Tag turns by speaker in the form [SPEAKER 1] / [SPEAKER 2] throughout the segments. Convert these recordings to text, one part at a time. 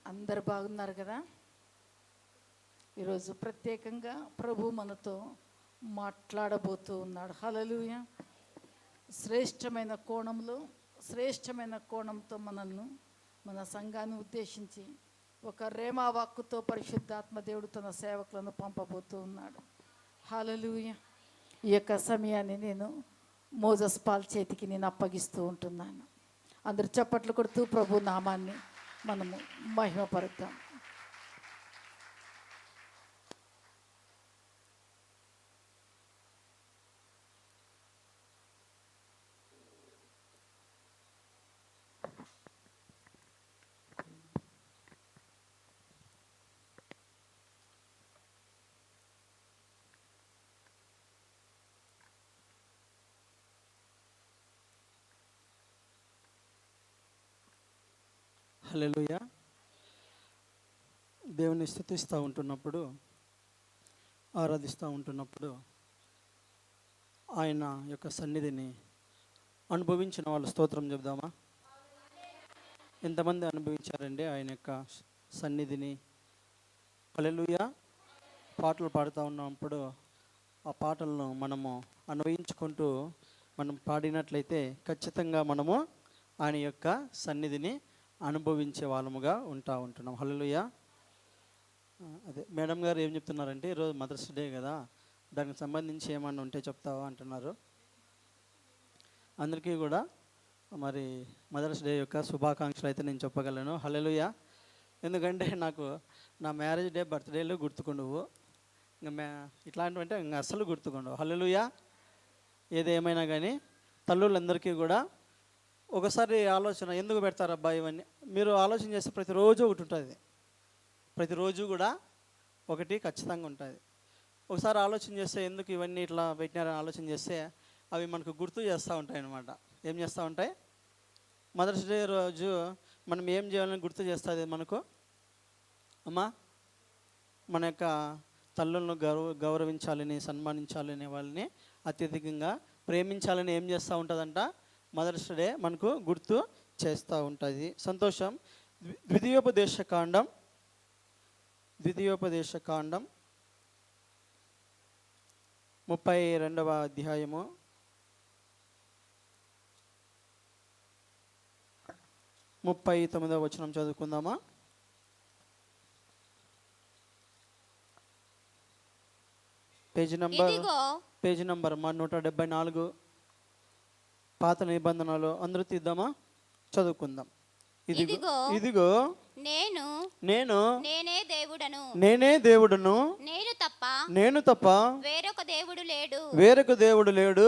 [SPEAKER 1] అందరు బాగున్నారు కదా. ఈరోజు ప్రత్యేకంగా ప్రభు మనతో మాట్లాడబోతూ ఉన్నాడు. హల్లెలూయా. శ్రేష్టమైన కోణంతో మనల్ని, మన సంఘాన్ని ఉద్దేశించి ఒక రేమా వాక్కుతో పరిశుద్ధాత్మ దేవుడు తన సేవకులను పంపబోతూ ఉన్నాడు. హల్లెలూయా. ఈ యొక్క సమయాన్ని నేను మోజస్ పాల్ చేతికి నేను అప్పగిస్తూ ఉంటున్నాను. అందరు చప్పట్లు కొడుతూ ప్రభు నామాన్ని మనము మహిమపరుద్దాం.
[SPEAKER 2] హల్లెలూయా. దేవుని స్తుతిస్తూ ఉంటున్నప్పుడు, ఆరాధిస్తూ ఉంటున్నప్పుడు ఆయన యొక్క సన్నిధిని అనుభవించిన వాళ్ళు స్తోత్రం చెబుదామా? ఎంతమంది అనుభవించారండి ఆయన యొక్క సన్నిధిని? హల్లెలూయా. పాటలు పాడుతూ ఉన్నప్పుడు ఆ పాటలను మనము అన్వయించుకుంటూ మనం పాడినట్లయితే ఖచ్చితంగా మనము ఆయన యొక్క సన్నిధిని అనుభవించే వాళ్ళముగా ఉంటున్నాం. హల్లెలూయా. అదే మేడం గారు ఏం చెప్తున్నారంటే, ఈరోజు మదర్స్ డే కదా, దానికి సంబంధించి ఏమన్నా ఉంటే చెప్తావా అంటున్నారు. అందరికీ కూడా మరి మదర్స్ డే యొక్క శుభాకాంక్షలు అయితే నేను చెప్పగలను. హల్లెలూయా. ఎందుకంటే నాకు నా మ్యారేజ్ డే, బర్త్డేలు గుర్తుకుండవు, ఇంకా ఇట్లాంటివంటే ఇంకా అస్సలు గుర్తుకుండవు. హల్లెలూయా. ఏదేమైనా కానీ తల్లులందరికీ కూడా ఒకసారి ఆలోచన ఎందుకు పెడతారు అబ్బా ఇవన్నీ, మీరు ఆలోచన చేస్తే ప్రతిరోజు ఒకటి ఉంటుంది, ప్రతిరోజు కూడా ఒకటి ఖచ్చితంగా ఉంటుంది. ఒకసారి ఆలోచన చేస్తే ఎందుకు ఇవన్నీ ఇట్లా పెట్టినారని ఆలోచన చేస్తే అవి మనకు గుర్తు చేస్తూ ఉంటాయి అన్నమాట. ఏం చేస్తూ ఉంటాయి? మదర్స్ డే రోజు మనం ఏం చేయాలని గుర్తు చేస్తుంది మనకు. అమ్మా, మన యొక్క తల్లులను గౌరవించాలని, సన్మానించాలని, వాళ్ళని అత్యధికంగా ప్రేమించాలని ఏం చేస్తూ ఉంటుందంట? మదర్స్ డే మనకు గుర్తు చేస్తూ ఉంటుంది. సంతోషం. ద్వితీయోపదేశ కాండం 32వ అధ్యాయము 39వ వచనం చదువుకుందామా? పేజీ నంబర్ 174, పాత నిబంధనలు. అందరూ తీద్దామా? చదువుకుందాం. ఇదిగో నేను నేనే దేవుడను, నేను తప్ప వేరొక దేవుడు లేడు.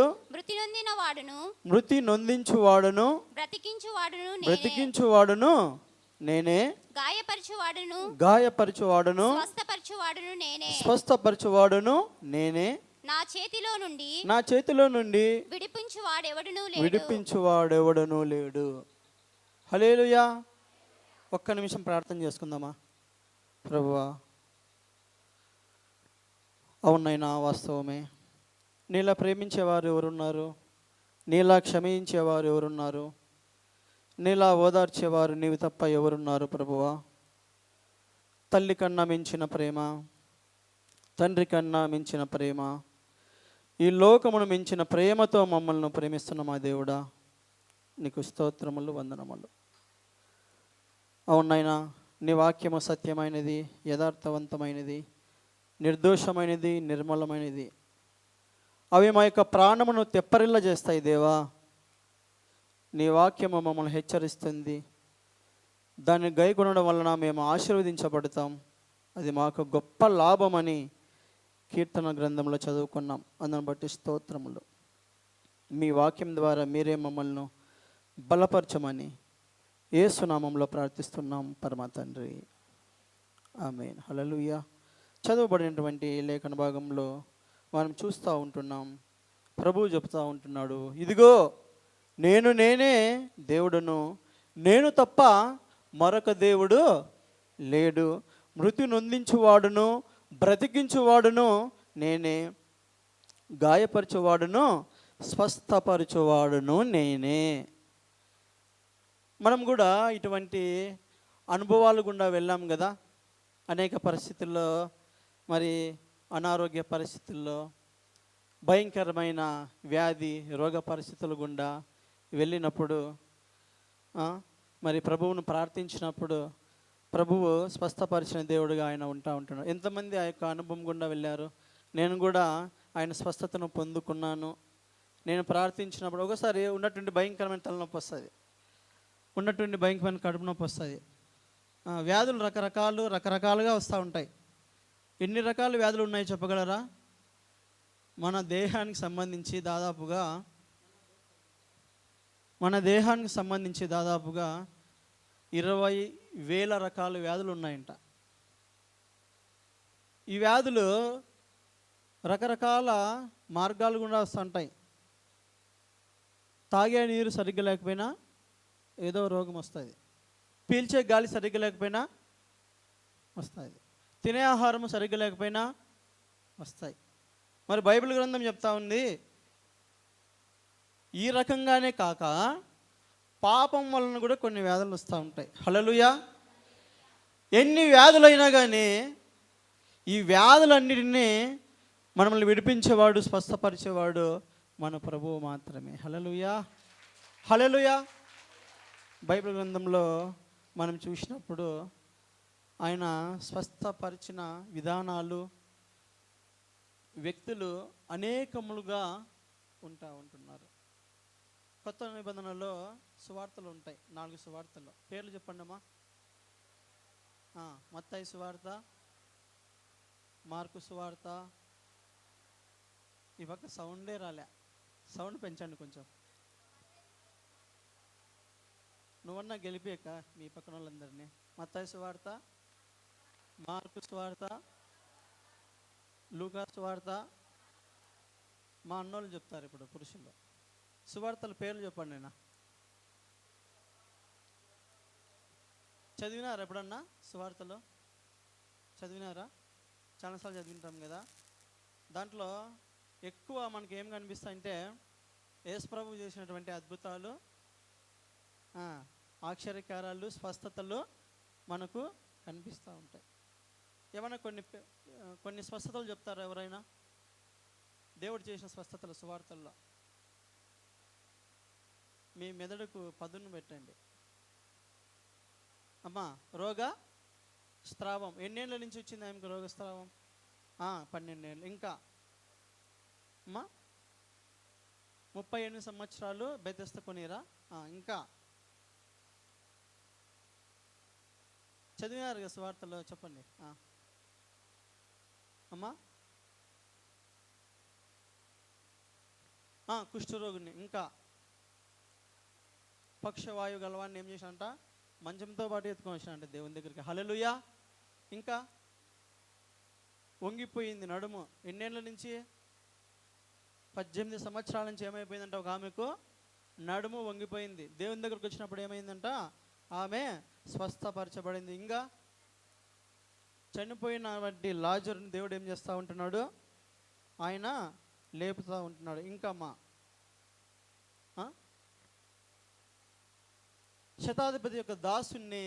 [SPEAKER 2] మృతి నొందించువాడును బ్రతికించువాడును నేనే, గాయపరచువాడును స్వస్థపరచువాడును నేనే, నా చేతిలో నుండి విడిపించువాడెవడనూ లేడు. హల్లెలూయా. ఒక్క నిమిషం ప్రార్థన చేసుకుందామా? ప్రభువా, అవునైనా వాస్తవమే, నీలా ప్రేమించేవారు ఎవరున్నారు? నీలా క్షమించేవారు ఎవరున్నారు? నీలా ఓదార్చేవారు నీవు తప్ప ఎవరున్నారు ప్రభువా? తల్లి కన్నా మించిన ప్రేమ, తండ్రి కన్నా మించిన ప్రేమ, ఈ లోకమును మించిన ప్రేమతో మమ్మల్ని ప్రేమిస్తున్న మా దేవుడా, నీకు స్తోత్రములు, వందనములు. అవునైనా నీ వాక్యము సత్యమైనది, యథార్థవంతమైనది, నిర్దోషమైనది, నిర్మలమైనది. అవి మా యొక్క ప్రాణమును తెప్పరిల్ల చేస్తాయి దేవా. నీ వాక్యము మమ్మల్ని హెచ్చరిస్తుంది. దాన్ని గైకొనడం వలన మేము ఆశీర్వదించబడతాం. అది మాకు గొప్ప లాభమని కీర్తన గ్రంథంలో చదువుకున్నాం. అందుని బట్టి స్తోత్రములు. మీ వాక్యం ద్వారా మీరే మమ్మల్ని బలపరచమని యేసు నామములో ప్రార్థిస్తున్నాం పరమ తండ్రి, ఆమేన్. హల్లెలూయా. చదవబడినటువంటి లేఖన భాగంలో మనం చూస్తూ ఉంటున్నాం, ప్రభువు చెప్తూ ఉంటున్నాడు, ఇదిగో నేనే దేవుడును, నేను తప్ప మరొక దేవుడు లేడు. మృతి నొందించువాడును బ్రతికించువాడును నేనే, గాయపరచువాడును స్వస్థపరచువాడును నేనే. మనం కూడా ఇటువంటి అనుభవాలు గుండా వెళ్ళాం కదా. అనేక పరిస్థితుల్లో, మరి అనారోగ్య పరిస్థితుల్లో, భయంకరమైన వ్యాధి రోగ పరిస్థితుల గుండా వెళ్ళినప్పుడు మరి ప్రభువును ప్రార్థించినప్పుడు ప్రభువు స్వస్థపరిచిన దేవుడుగా ఆయన ఉంటున్నాడు. ఎంతమంది ఆ యొక్క అనుభవం గుండా వెళ్ళారు? నేను కూడా ఆయన స్వస్థతను పొందుకున్నాను. నేను ప్రార్థించినప్పుడు ఒకసారి ఉన్నటువంటి భయంకరమైన తలనొప్పి వస్తుంది, ఉన్నటువంటి భయంకరమైన కడుపు నొప్పి వస్తుంది. వ్యాధులు రకరకాలుగా వస్తూ ఉంటాయి. ఎన్ని రకాల వ్యాధులు ఉన్నాయి చెప్పగలరా? మన దేహానికి సంబంధించి దాదాపుగా 20,000 రకాల వ్యాధులు ఉన్నాయంట. ఈ వ్యాధులు రకరకాల మార్గాలు గుండా వస్తుంటాయి. తాగే నీరు సరిగ్గా లేకపోయినా ఏదో రోగం వస్తుంది, పీల్చే గాలి సరిగ్గా లేకపోయినా వస్తుంది, తినే ఆహారం సరిగ్గా లేకపోయినా వస్తాయి. మరి బైబిల్ గ్రంథం చెప్తా ఉంది, ఈ రకంగానే కాక పాపం వలన కూడా కొన్ని వ్యాధులు వస్తూ ఉంటాయి. హల్లెలూయా. ఎన్ని వ్యాధులైనా కానీ ఈ వ్యాధులన్నిటినీ మనల్ని విడిపించేవాడు, స్వస్థపరిచేవాడు మన ప్రభువు మాత్రమే. హల్లెలూయా, హల్లెలూయా. బైబిల్ గ్రంథంలో మనం చూసినప్పుడు ఆయన స్వస్థపరిచిన విధానాలు, వ్యక్తులు అనేకములుగా ఉంటున్నారు. కొత్త నిబంధనలో సువార్తలు ఉంటాయి, 4 సువార్తలు. పేర్లు చెప్పండి అమ్మా. మత్తయి సువార్త, మార్కు సువార్త. ఈ పక్క సౌండే రాలే, సౌండ్ పెంచండి కొంచెం. నువ్వన్నా గెలిపేక మీ పక్కన వాళ్ళందరినీ. మత్తయి సువార్త, మార్కు సువార్త, లూకా సువార్త. మా అన్నోళ్ళు చెప్తారు ఇప్పుడు పురుషుల్లో. సువార్తల పేర్లు చెప్పండి. నేను చదివినారా ఎప్పుడన్నా? సువార్తలో చదివినారా? చాలాసార్లు చదివింటాం కదా. దాంట్లో ఎక్కువ మనకి ఏం కనిపిస్తాయంటే యేసు ప్రభువు చేసినటువంటి అద్భుతాలు, ఆశ్చర్యకారాలు, స్వస్థతలు మనకు కనిపిస్తూ ఉంటాయి. ఏమైనా కొన్ని స్వస్థతలు చెప్తారా ఎవరైనా? దేవుడు చేసిన స్వస్థతలు సువార్తల్లో. మీ మెదడుకు పదును పెట్టండి అమ్మా. రోగ స్రావం. ఎన్నేళ్ళ నుంచి వచ్చింది ఆమెకు రోగ స్రావం? 12 ఏళ్ళు. ఇంకా అమ్మా 38 సంవత్సరాలు బెతెస్దా కొనిరా. ఇంకా చదివినారు కదా సువార్తలో, చెప్పండి అమ్మా. కుష్ఠరోగిని. ఇంకా పక్షవాయు గలవాన్ని ఏం చేశానంట? మంచంతో పాటు ఎత్తుకొని వచ్చినంట దేవుని దగ్గరికి. హల్లెలూయా. ఇంకా వంగిపోయింది నడుము. ఎన్నేళ్ళ నుంచి? 18 సంవత్సరాల నుంచి ఏమైపోయిందంట ఒక ఆమెకు? నడుము వంగిపోయింది. దేవుని దగ్గరకు వచ్చినప్పుడు ఏమైందంట? ఆమె స్వస్థపరచబడింది. ఇంకా చనిపోయినటువంటి లాజరుని దేవుడు ఏం చేస్తూ ఉంటున్నాడు? ఆయన లేపుతూ ఉంటున్నాడు. ఇంకా అమ్మా శతాధిపతి యొక్క దాసుని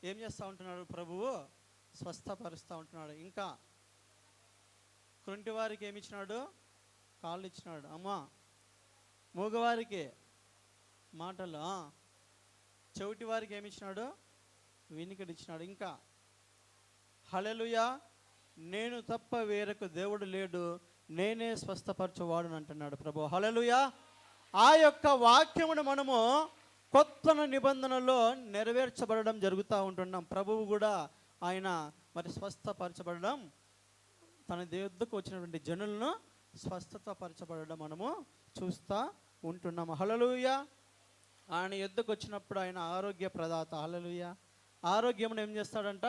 [SPEAKER 2] ఏం చేస్తూ ఉంటున్నాడు? ప్రభువు స్వస్థపరుస్తూ ఉంటున్నాడు. ఇంకా కుంటి వారికి ఏమి ఇచ్చినాడు? కాళ్ళు ఇచ్చినాడు. అమ్మా మూగవారికి మాటలు, చెవిటి వారికి ఏమి ఇచ్చినాడు? వినికిడి ఇచ్చినాడు. ఇంకా హల్లెలూయా. నేను తప్ప వేరొక దేవుడు లేడు, నేనే స్వస్థపరచువాడుని అంటున్నాడు ప్రభు. హల్లెలూయా. ఆ యొక్క వాక్యమును మనము కొత్త నిబంధనలో నెరవేర్చబడడం జరుగుతూ ఉంటున్నాం. ప్రభువు కూడా ఆయన మరి స్వస్థపరచబడడం, తన దేవుడికి వచ్చినటువంటి జనులను స్వస్థతపరచబడడం మనము చూస్తూ ఉంటున్నాము. హల్లెలూయా. ఆయన యుద్ధకు వచ్చినప్పుడు ఆయన ఆరోగ్య ప్రదాత. హల్లెలూయా. ఆరోగ్యం ఏం చేస్తాడంట?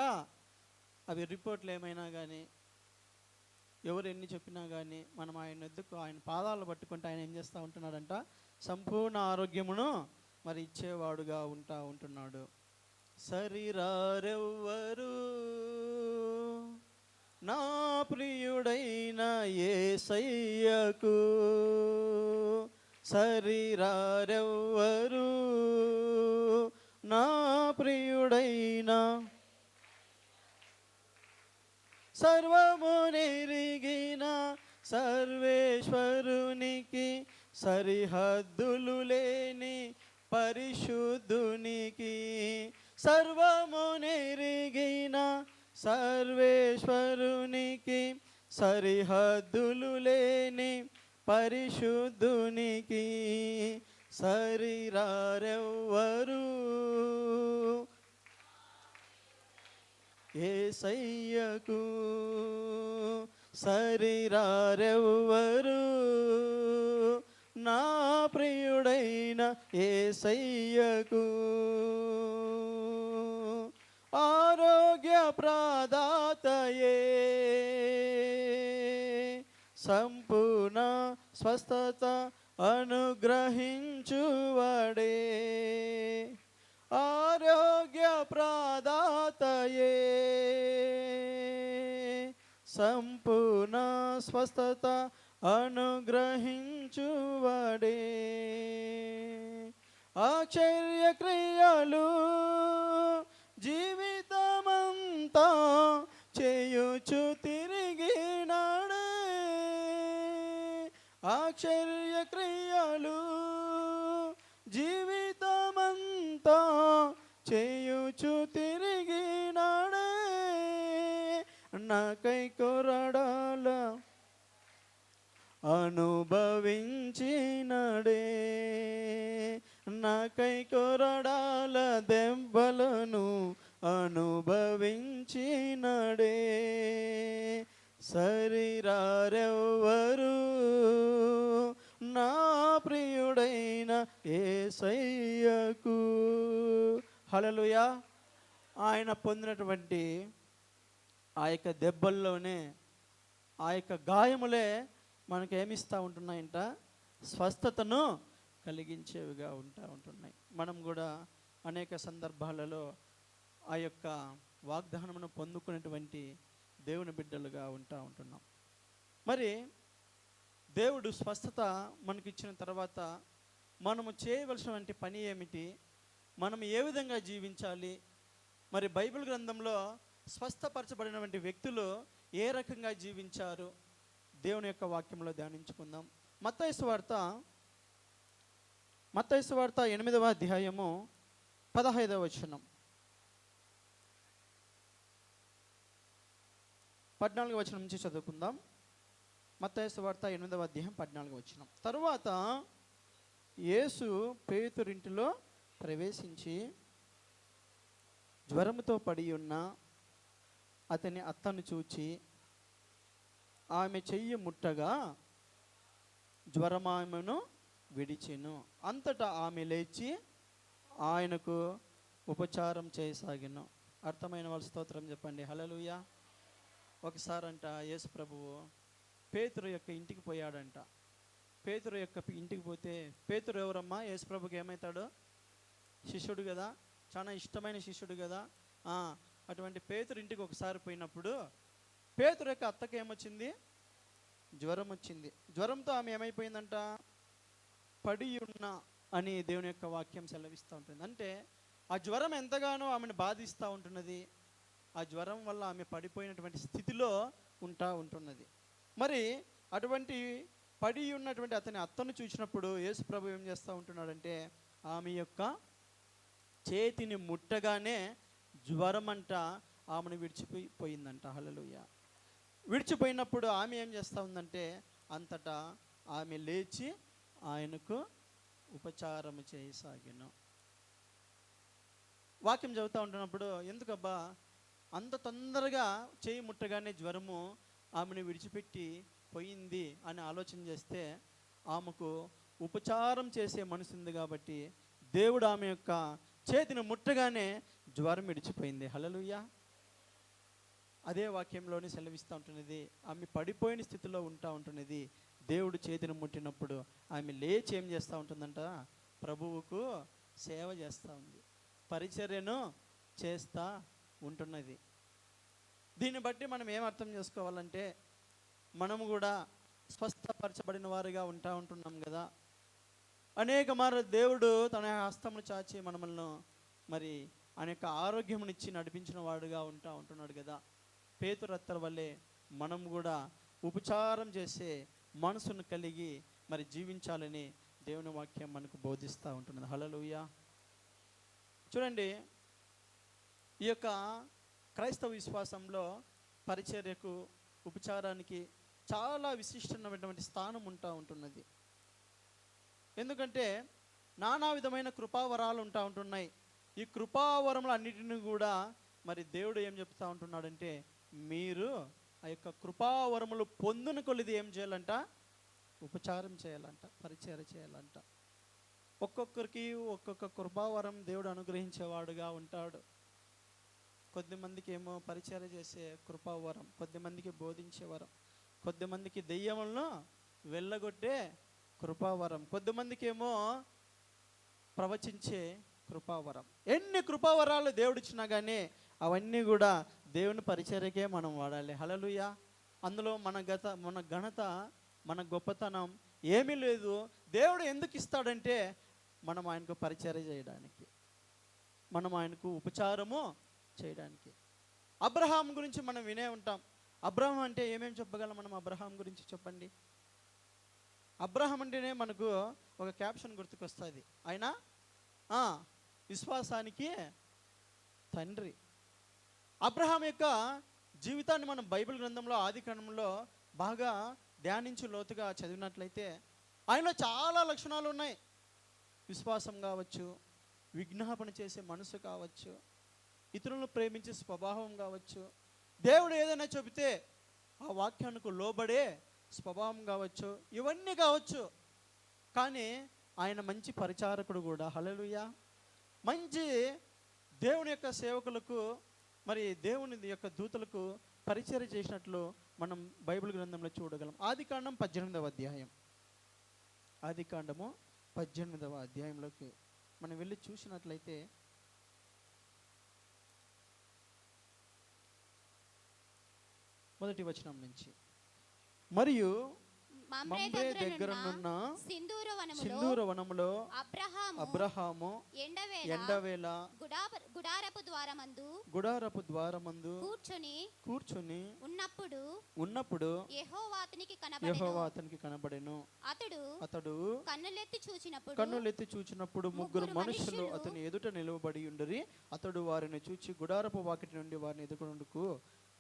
[SPEAKER 2] అవి రిపోర్ట్లు ఏమైనా కానీ, ఎవరు ఎన్ని చెప్పినా కానీ మనం ఆయన యుద్ధకు, ఆయన పాదాలు పట్టుకుంటే ఆయన ఏం చేస్తూ ఉంటున్నాడంట? సంపూర్ణ ఆరోగ్యమును మరి ఇచ్చేవాడుగా ఉంటున్నాడు. శరీరారెవ్వరు నా ప్రియుడైన యేసయ్యకు, శరీరారెవ్వరు నా ప్రియుడైన సర్వము నెరిగిన సర్వేశ్వరునికి సరిహద్దులు లేని పరిశుద్ధునికి సర్వము నెరిగిన సర్వేశ్వరునికి సరిహద్దులు లేని పరిశుద్ధునికి సరిరారెవ్వరు యేసయ్యకు సరిరారెవ్వరు నా ప్రియుడైన యేసయ్యకు ఆరోగ్య ప్రదాతయే సంపూర్ణ స్వస్థత అనుగ్రహించువడే ఆరోగ్య ప్రదాతయే సంపూర్ణ స్వస్థత అనుగ్రహించువడే ఆశ్చర్య క్రియలు జీవితమంతా చేయుచు తిరిగినాడే ఆశ్చర్య క్రియలు జీవితమంతా చేయుచు తిరిగినాడే నాకై కొరడాల అనుభవించినడే నాకై కొరడాల దెబ్బలను అనుభవించినడే సరిరారెవ్వరు నా ప్రియుడైన యేసయ్యకు హల్లెలూయా. ఆయన పొందినటువంటి ఆ యొక్క దెబ్బల్లోనే ఆ యొక్క గాయములే మనకేమిస్తూ ఉంటున్నాయంట, స్వస్థతను కలిగించేవిగా ఉంటున్నాయి. మనం కూడా అనేక సందర్భాలలో ఆ యొక్క వాగ్దానమును పొందుకునేటువంటి దేవుని బిడ్డలుగా ఉంటున్నాం. మరి దేవుడు స్వస్థత మనకిచ్చిన తర్వాత మనము చేయవలసినటువంటి పని ఏమిటి, మనం ఏ విధంగా జీవించాలి, మరి బైబిల్ గ్రంథంలో స్వస్థపరచబడినటువంటి వ్యక్తులు ఏ రకంగా జీవించారు, దేవుని యొక్క వాక్యంలో ధ్యానించుకుందాం. మత్తయి సువార్త 8వ అధ్యాయము 15వ వచనం, 14వ వచనం నుంచి చదువుకుందాం. మత్తయి సువార్త 8వ అధ్యాయం 14వ వచనం. తరువాత యేసు పేతురింటిలో ప్రవేశించి జ్వరముతో పడి ఉన్న అతని అత్తను చూచి ఆమె చెయ్యి ముట్టగా జ్వరమామెను విడిచెను. అంతటా ఆమె లేచి ఆయనకు ఉపచారం చేయసాగిను. అర్థమైన వాళ్ళ స్తోత్రం చెప్పండి. హల్లెలూయా. ఒకసారంట యేసు ప్రభువు పేతురు యొక్క ఇంటికి పోయాడంట. పేతురు యొక్క ఇంటికి పోతే, పేతురు ఎవరమ్మా? యేసు ప్రభుకి ఏమవుతాడు? శిష్యుడు కదా, చాలా ఇష్టమైన శిష్యుడు కదా. అటువంటి పేతురు ఇంటికి ఒకసారి పోయినప్పుడు పేతురు యొక్క అత్తకి ఏమొచ్చింది? జ్వరం వచ్చింది. జ్వరంతో ఆమె ఏమైపోయిందంట? పడి ఉన్న అని దేవుని యొక్క వాక్యం సెలవిస్తూ ఉంటుంది. అంటే ఆ జ్వరం ఎంతగానో ఆమెను బాధిస్తూ ఉంటున్నది. ఆ జ్వరం వల్ల ఆమె పడిపోయినటువంటి స్థితిలో ఉంటున్నది. మరి అటువంటి పడి ఉన్నటువంటి అతని అత్తను చూసినప్పుడు యేసు ప్రభు ఏం చేస్తూ ఉంటున్నాడంటే, ఆమె యొక్క చేతిని ముట్టగానే జ్వరం అంట ఆమెను విడిచిపోయిందంట. హల్లెలూయా. విడిచిపోయినప్పుడు ఆమె ఏం చేస్తూ ఉందంటే, అంతటా ఆమె లేచి ఆయనకు ఉపచారం చేయసాగాను. వాక్యం చదువుతూ ఉంటున్నప్పుడు ఎందుకబ్బా అంత తొందరగా చేయి ముట్టగానే జ్వరము ఆమెను విడిచిపెట్టి పోయింది అని ఆలోచన చేస్తే, ఆమెకు ఉపచారం చేసే మనసు ఉంది కాబట్టి దేవుడు ఆమె యొక్క చేతిని ముట్టగానే జ్వరం విడిచిపోయింది. హల్లెలూయా. అదే వాక్యంలోనే సెలవిస్తూ ఉంటున్నది. ఆమె పడిపోయిన స్థితిలో ఉంటున్నది. దేవుడు చేతిని ముట్టినప్పుడు ఆమె లేచి ఏం చేస్తూ ఉంటుందంట? ప్రభువుకు సేవ చేస్తూ ఉంది, పరిచర్యను చేస్తూ ఉంటున్నది. దీన్ని బట్టి మనం ఏం అర్థం చేసుకోవాలంటే, మనము కూడా స్వస్థపరచబడిన వారిగా ఉంటున్నాం కదా. అనేక మార్లు దేవుడు తన హస్తమును చాచి మనల్ని మరి ఆయన యొక్క ఆరోగ్యమునిచ్చి నడిపించిన వాడుగా ఉంటున్నాడు కదా. పేతురత్తల వల్లే మనం కూడా ఉపచారం చేసే మనసును కలిగి మరి జీవించాలని దేవుని వాక్యం మనకు బోధిస్తూ ఉంటున్నది. హల్లెలూయా. చూడండి, ఈ యొక్క క్రైస్తవ విశ్వాసంలో పరిచర్యకు, ఉపచారానికి చాలా విశిష్టమైనటువంటి స్థానం ఉంటున్నది. ఎందుకంటే నానా విధమైన కృపావరాలు ఉంటున్నాయి. ఈ కృపావరములు అన్నిటిని కూడా మరి దేవుడు ఏం చెప్తా ఉంటున్నాడంటే, మీరు ఆ యొక్క కృపావరములు పొందున కొలిది ఏం చేయాలంట? ఉపచారం చేయాలంట, పరిచర్య చేయాలంట. ఒక్కొక్కరికి ఒక్కొక్క కృపావరం దేవుడు అనుగ్రహించేవాడుగా ఉంటాడు. కొద్దిమందికి ఏమో పరిచర్య చేసే కృపావరం, కొద్దిమందికి బోధించే వరం, కొద్దిమందికి దెయ్యములను వెళ్ళగొట్టే కృపావరం, కొద్దిమందికి ఏమో ప్రవచించే కృపావరం. ఎన్ని కృపావరాలు దేవుడిచ్చినా కానీ అవన్నీ కూడా దేవుని పరిచర్యకే మనం వాడాలి. హల్లెలూయా. అందులో మన ఘనత, మన గొప్పతనం ఏమీ లేదు. దేవుడు ఎందుకు ఇస్తాడంటే మనం ఆయనకు పరిచర్య చేయడానికి, మనం ఆయనకు ఉపచారము చేయడానికి. అబ్రహాం గురించి మనం వినే ఉంటాం. అబ్రహాం అంటే ఏమేమి చెప్పగలం మనం అబ్రహాం గురించి? చెప్పండి. అబ్రహాం అంటేనే మనకు ఒక క్యాప్షన్ గుర్తుకొస్తుంది, ఆయన విశ్వాసానికి తండ్రి. అబ్రహాం యొక్క జీవితాన్ని మనం బైబిల్ గ్రంథంలో, ఆది కాండంలో బాగా ధ్యానించి లోతుగా చదివినట్లయితే ఆయనలో చాలా లక్షణాలు ఉన్నాయి. విశ్వాసం కావచ్చు, విజ్ఞాపన చేసే మనసు కావచ్చు, ఇతరులను ప్రేమించే స్వభావం కావచ్చు, దేవుడు ఏదైనా చెబితే ఆ వాక్యానికి లోబడే స్వభావం కావచ్చు, ఇవన్నీ కావచ్చు. కానీ ఆయన మంచి పరిచారకుడు కూడా. హల్లెలూయా. మంచి దేవుని యొక్క సేవకులకు, మరి దేవుని యొక్క దూతలకు పరిచర్య చేసినట్లు మనం బైబిల్ గ్రంథంలో చూడగలం. ఆదికాండం 18వ అధ్యాయం, ఆదికాండము 18వ అధ్యాయంలోకి మనం వెళ్ళి చూసినట్లయితే మొదటి వచనం నుంచి, మరియు మమ్రే దగ్గరనున్న సింధూర వనములో అబ్రహాము ఎండవేళ గుడారపు ద్వారమందు కూర్చుని ఉన్నప్పుడు యెహోవా అతనికి కనబడెను. అతడు కన్నులెత్తి చూచినప్పుడు ముగ్గురు మనుషులు అతని ఎదుట నిలవబడి ఉండరి. అతడు వారిని చూచి గుడారపు వాకిటి నుండి వారిని ఎదుగునకు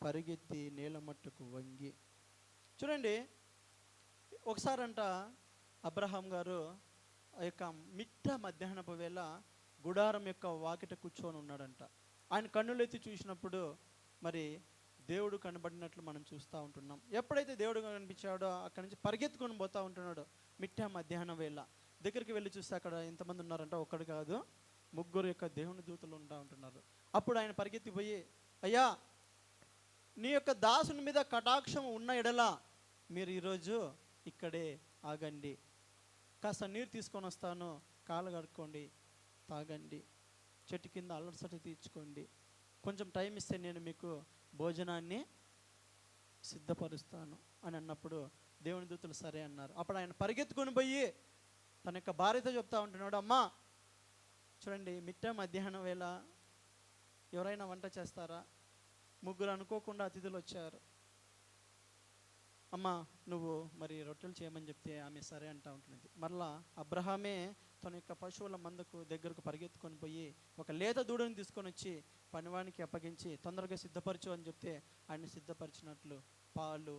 [SPEAKER 2] పరిగెత్తి నేల మట్టుకు వంగి. చూడండి, ఒకసారంట అబ్రహాం గారు ఆ యొక్క మిట్ట మధ్యాహ్నపు వేళ గుడారం యొక్క వాకిట కూర్చొని ఉన్నాడంట. ఆయన కన్నులెత్తి చూసినప్పుడు మరి దేవుడు కనబడినట్లు మనం చూస్తూ ఉంటున్నాం. ఎప్పుడైతే దేవుడు కనిపించాడో అక్కడి నుంచి పరిగెత్తుకొని పోతూ ఉంటున్నాడు. మిట్ట మధ్యాహ్నం వేళ దగ్గరికి వెళ్ళి చూస్తే అక్కడ ఎంతమంది ఉన్నారంట? ఒక్కడు కాదు, ముగ్గురు యొక్క దేవుని దూతలు ఉంటున్నారు. అప్పుడు ఆయన పరిగెత్తిపోయి, అయ్యా, నీ యొక్క దాసుని మీద కటాక్షం ఉన్న ఎడలా మీరు ఈరోజు ఇక్కడే ఆగండి, కాస్త నీరు తీసుకొని వస్తాను, కాళ్ళు కడుక్కోండి, తాగండి, చెట్టు కింద అలసట తీర్చుకోండి, కొంచెం టైం ఇస్తే నేను మీకు భోజనాన్ని సిద్ధపరుస్తాను అని అన్నప్పుడు దేవుని దూతలు సరే అన్నారు. అప్పుడు ఆయన పరిగెత్తుకొని పోయి తన యొక్క భార్యతో చెప్తా ఉంటున్నాడు, అమ్మా చూడండి, మిట్ట మధ్యాహ్నం వేళ ఎవరైనా వంట చేస్తారా? ముగ్గురు అనుకోకుండా అతిథులు వచ్చారు. అమ్మ, నువ్వు మరి రొట్టెలు చేయమని చెప్తే ఆమె సరే అంటూ ఉంటుంది. మరలా అబ్రహామే తన యొక్క పశువుల మందకు దగ్గరకు పరిగెత్తుకొని పోయి ఒక లేత దూడని తీసుకొని వచ్చి పనివానికి అప్పగించి తొందరగా సిద్ధపరచు అని చెప్తే ఆయన సిద్ధపరిచినట్లు పాలు,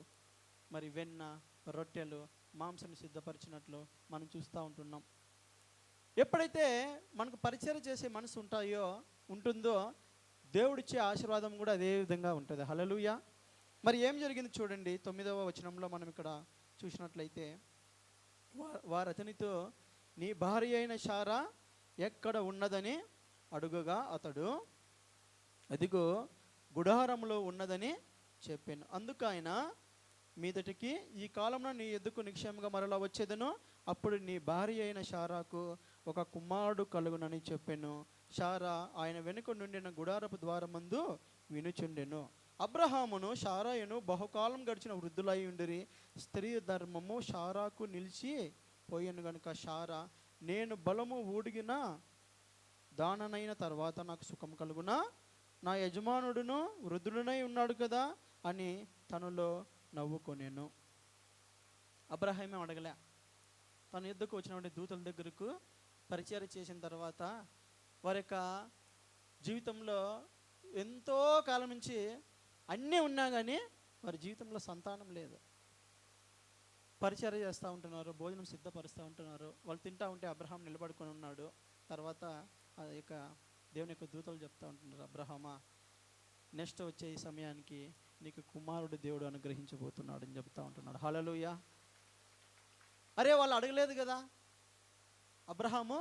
[SPEAKER 2] మరి వెన్న, రొట్టెలు, మాంసాన్ని సిద్ధపరిచినట్లు మనం చూస్తూ ఉంటున్నాం. ఎప్పుడైతే మనకు పరిచర్య చేసే మనసు ఉంటుందో దేవుడిచ్చే ఆశీర్వాదం కూడా అదే విధంగా ఉంటుంది. హల్లెలూయా. మరి ఏం జరిగింది చూడండి, 9వ వచనంలో మనం ఇక్కడ చూసినట్లయితే, వారు అతనితో నీ భార్య అయిన శారా ఎక్కడ ఉన్నదని అడుగగా అతడు అదిగో గుడారంలో ఉన్నదని చెప్పాను. అందుకు ఆయన మీదటికి ఈ కాలంలో నీ ఎద్దుకు నిక్షేమంగా మరలా వచ్చేదను, అప్పుడు నీ భార్య అయిన శారాకు ఒక కుమారుడు కలుగునని చెప్పాను. శారా ఆయన వెనుక నుండిన గుడారపు ద్వారమందు వినుచుండెను. అబ్రహామును శారాయును బహుకాలం గడిచిన వృద్ధులై ఉండిరి. స్త్రీ ధర్మము శారాకు నిలిచి పోయాను గనుక శారా నేను బలము ఊడిగిన దాననైన తర్వాత నాకు సుఖం కలుగునా, నా యజమానుడును వృద్ధుడునై ఉన్నాడు కదా అని తనలో నవ్వుకొనేను. అబ్రహామే అడగలే. తన యుద్ధకు వచ్చినటువంటి దూతల దగ్గరకు పరిచయం చేసిన తర్వాత వారి యొక్క జీవితంలో ఎంతో కాలం నుంచి అన్నీ ఉన్నా కానీ వారి జీవితంలో సంతానం లేదు. పరిచర్య చేస్తూ ఉంటున్నారు, భోజనం సిద్ధపరుస్తూ ఉంటున్నారు. వాళ్ళు తింటూ ఉంటే అబ్రహాం నిలబడుకొని ఉన్నాడు. తర్వాత ఆ యొక్క దేవుని యొక్క దూతలు చెప్తూ ఉంటున్నారు, అబ్రహామా నెక్స్ట్ వచ్చే ఈ సమయానికి నీకు కుమారుడు దేవుడు అనుగ్రహించబోతున్నాడు అని చెప్తూ ఉంటున్నాడు. హల్లెలూయా. అరే వాళ్ళు అడగలేదు కదా, అబ్రహాము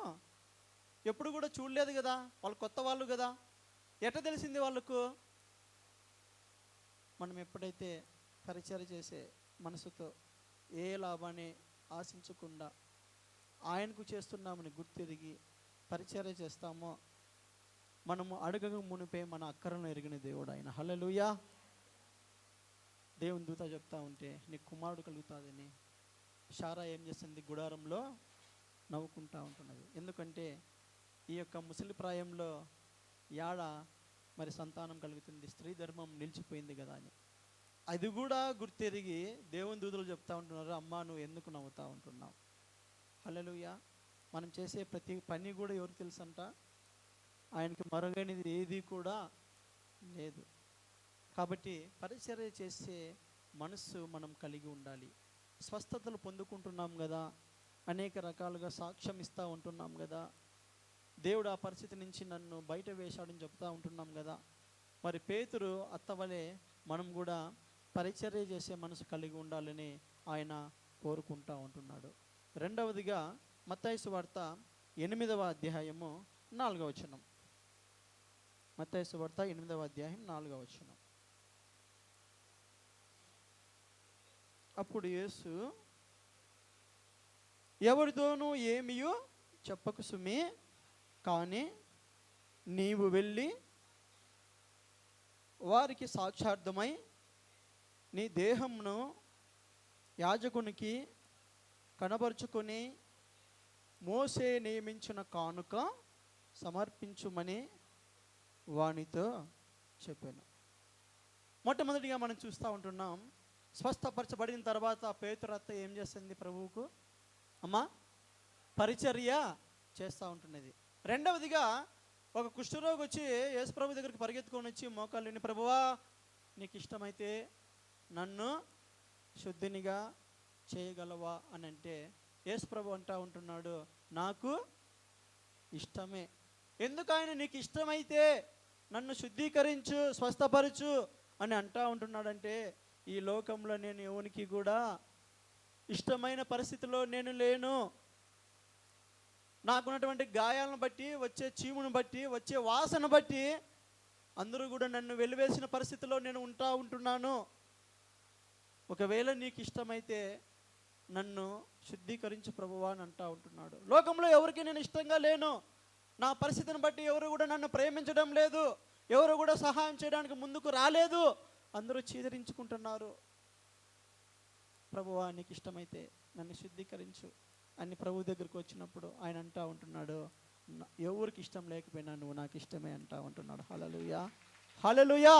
[SPEAKER 2] ఎప్పుడు కూడా చూడలేదు కదా, వాళ్ళు కొత్త వాళ్ళు కదా, ఎట్లా తెలిసింది వాళ్ళకు? మనం ఎప్పుడైతే పరిచర్య చేసే మనసుతో ఏ లాభాన్ని ఆశించకుండా ఆయనకు చేస్తున్నామని గుర్తిరిగి పరిచర్య చేస్తామో మనము అడగక మునిపే మన అక్కరను ఎరిగిన దేవుడు ఆయన. హల్లెలూయా. దేవుని దూత చెప్తా ఉంటే నీకు కుమారుడు కలుగుతాదని శారా ఏం చేస్తుంది? గుడారంలో నవ్వుకుంటా ఉంటున్నది. ఎందుకంటే ఈ యొక్క ముసలి ప్రాయంలో యాడ మరి సంతానం కలుగుతుంది, స్త్రీ ధర్మం నిలిచిపోయింది కదా అని. అది కూడా గుర్తెరిగి దేవుని దూతలు చెప్తా ఉంటున్నారు, అమ్మా నువ్వు ఎందుకు నవ్వుతూ ఉంటున్నావు? హల్లెలూయా. మనం చేసే ప్రతి పని కూడా ఎవరికి తెలుసంట? ఆయనకి మరుగైనది ఏది కూడా లేదు. కాబట్టి పరిచర్య చేసే మనస్సు మనం కలిగి ఉండాలి. స్వస్థతలు పొందుకుంటున్నాం కదా, అనేక రకాలుగా సాక్ష్యం ఇస్తూ ఉంటున్నాం కదా, దేవుడు ఆ పరిస్థితి నుంచి నన్ను బయట వేశాడని చెప్తూ ఉంటున్నాం కదా. మరి పేతురు అత్తవలే మనం కూడా పరిచర్య చేసే మనసు కలిగి ఉండాలని ఆయన కోరుకుంటూ ఉంటున్నాడు. రెండవదిగా మత్తయి సువార్త 8వ అధ్యాయము 4వ వచనం. మత్తయి సువార్త 8వ అధ్యాయం 4వ వచనం. అప్పుడు యేసు ఎవరితోనూ ఏమియో చెప్పకు సుమి, కానీ నీవు వెళ్ళి వారికి సాక్షార్థమై నీ దేహమును యాజకునికి కనబరుచుకొని మోసే నియమించిన కానుక సమర్పించుమని వానితో చెప్పాను. మొట్టమొదటిగా మనం చూస్తూ ఉంటున్నాం, స్వస్థపరచబడిన తర్వాత పేతురత్త ఏం చేస్తుంది? ప్రభువుకు అమ్మా పరిచర్య చేస్తూ ఉంటున్నది. రెండవదిగా ఒక కుష్ఠరోగి వచ్చి యేసు ప్రభు దగ్గరికి పరిగెత్తుకొని వచ్చి మోకాళ్ళని, ప్రభువా నీకు ఇష్టమైతే నన్ను శుద్ధినిగా చేయగలవా అని అంటే యేసు ప్రభు అంటూ ఉంటున్నాడు, నాకు ఇష్టమే. ఎందుకు ఆయన నీకు ఇష్టమైతే నన్ను శుద్ధీకరించు, స్వస్థపరచు అని అంటూ ఉంటున్నాడంటే ఈ లోకంలో నేను ఎవరికి కూడా ఇష్టమైన పరిస్థితిలో నేను లేను. నాకున్నటువంటి గాయాలను బట్టి, వచ్చే చీమును బట్టి, వచ్చే వాసన బట్టి అందరూ కూడా నన్ను వెలివేసిన పరిస్థితిలో నేను ఉంటున్నాను. ఒకవేళ నీకు ఇష్టమైతే నన్ను శుద్ధీకరించు ప్రభువా అని అంటూ ఉంటున్నాడు. లోకంలో ఎవరికి నేను ఇష్టంగా లేను. నా పరిస్థితిని బట్టి ఎవరు కూడా నన్ను ప్రేమించడం లేదు, ఎవరు కూడా సహాయం చేయడానికి ముందుకు రాలేదు, అందరూ చీదరించుకుంటున్నారు. ప్రభువా నీకు ఇష్టమైతే నన్ను శుద్ధీకరించు అని ప్రభు దగ్గరికి వచ్చినప్పుడు ఆయన అంటూ ఉంటున్నాడు, ఎవరికి ఇష్టం లేకపోయినా నువ్వు నాకు ఇష్టమే అంటూ ఉంటున్నాడు. హల్లెలూయా, హల్లెలూయా.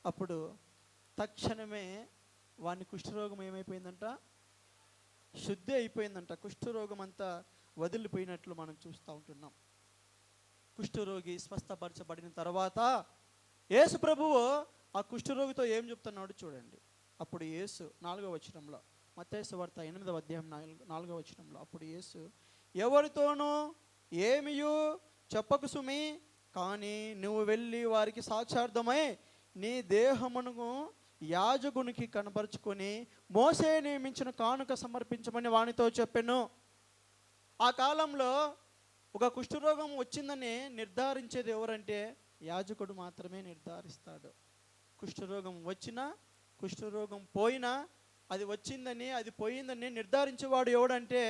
[SPEAKER 2] అప్పుడు తక్షణమే వాని కుష్ఠరోగం ఏమైపోయిందంట? శుద్ధి అయిపోయిందంట. కుష్ఠరోగం అంతా వదిలిపోయినట్లు మనం చూస్తూ ఉంటున్నాం. కుష్ఠరోగి స్వస్థపరచబడిన తర్వాత యేసు ప్రభువు ఆ కుష్ఠరోగితో ఏం చెప్తున్నాడు చూడండి. అప్పుడు యేసు 4వ వచనంలో, మత్తయి సువార్త 8వ అధ్యాయం 4వ వచనంలో, అప్పుడు యేసు ఎవరితోనూ ఏమియూ చెప్పకు సుమి, కానీ నువ్వు వెళ్ళి వారికి సాక్షార్థమై నీ దేహమును యాజకునికి కనపరుచుకొని మోసే నియమించిన కానుక సమర్పించమని వానితో చెప్పెను. ఆ కాలంలో ఒక కుష్ఠరోగం వచ్చిందని నిర్ధారించేది ఎవరంటే యాజకుడు మాత్రమే నిర్ధారిస్తాడు. కుష్ఠరోగం వచ్చినా, కుష్ఠరోగం పోయినా, అది వచ్చిందని అది పోయిందని నిర్ధారించేవాడు ఎవడంటే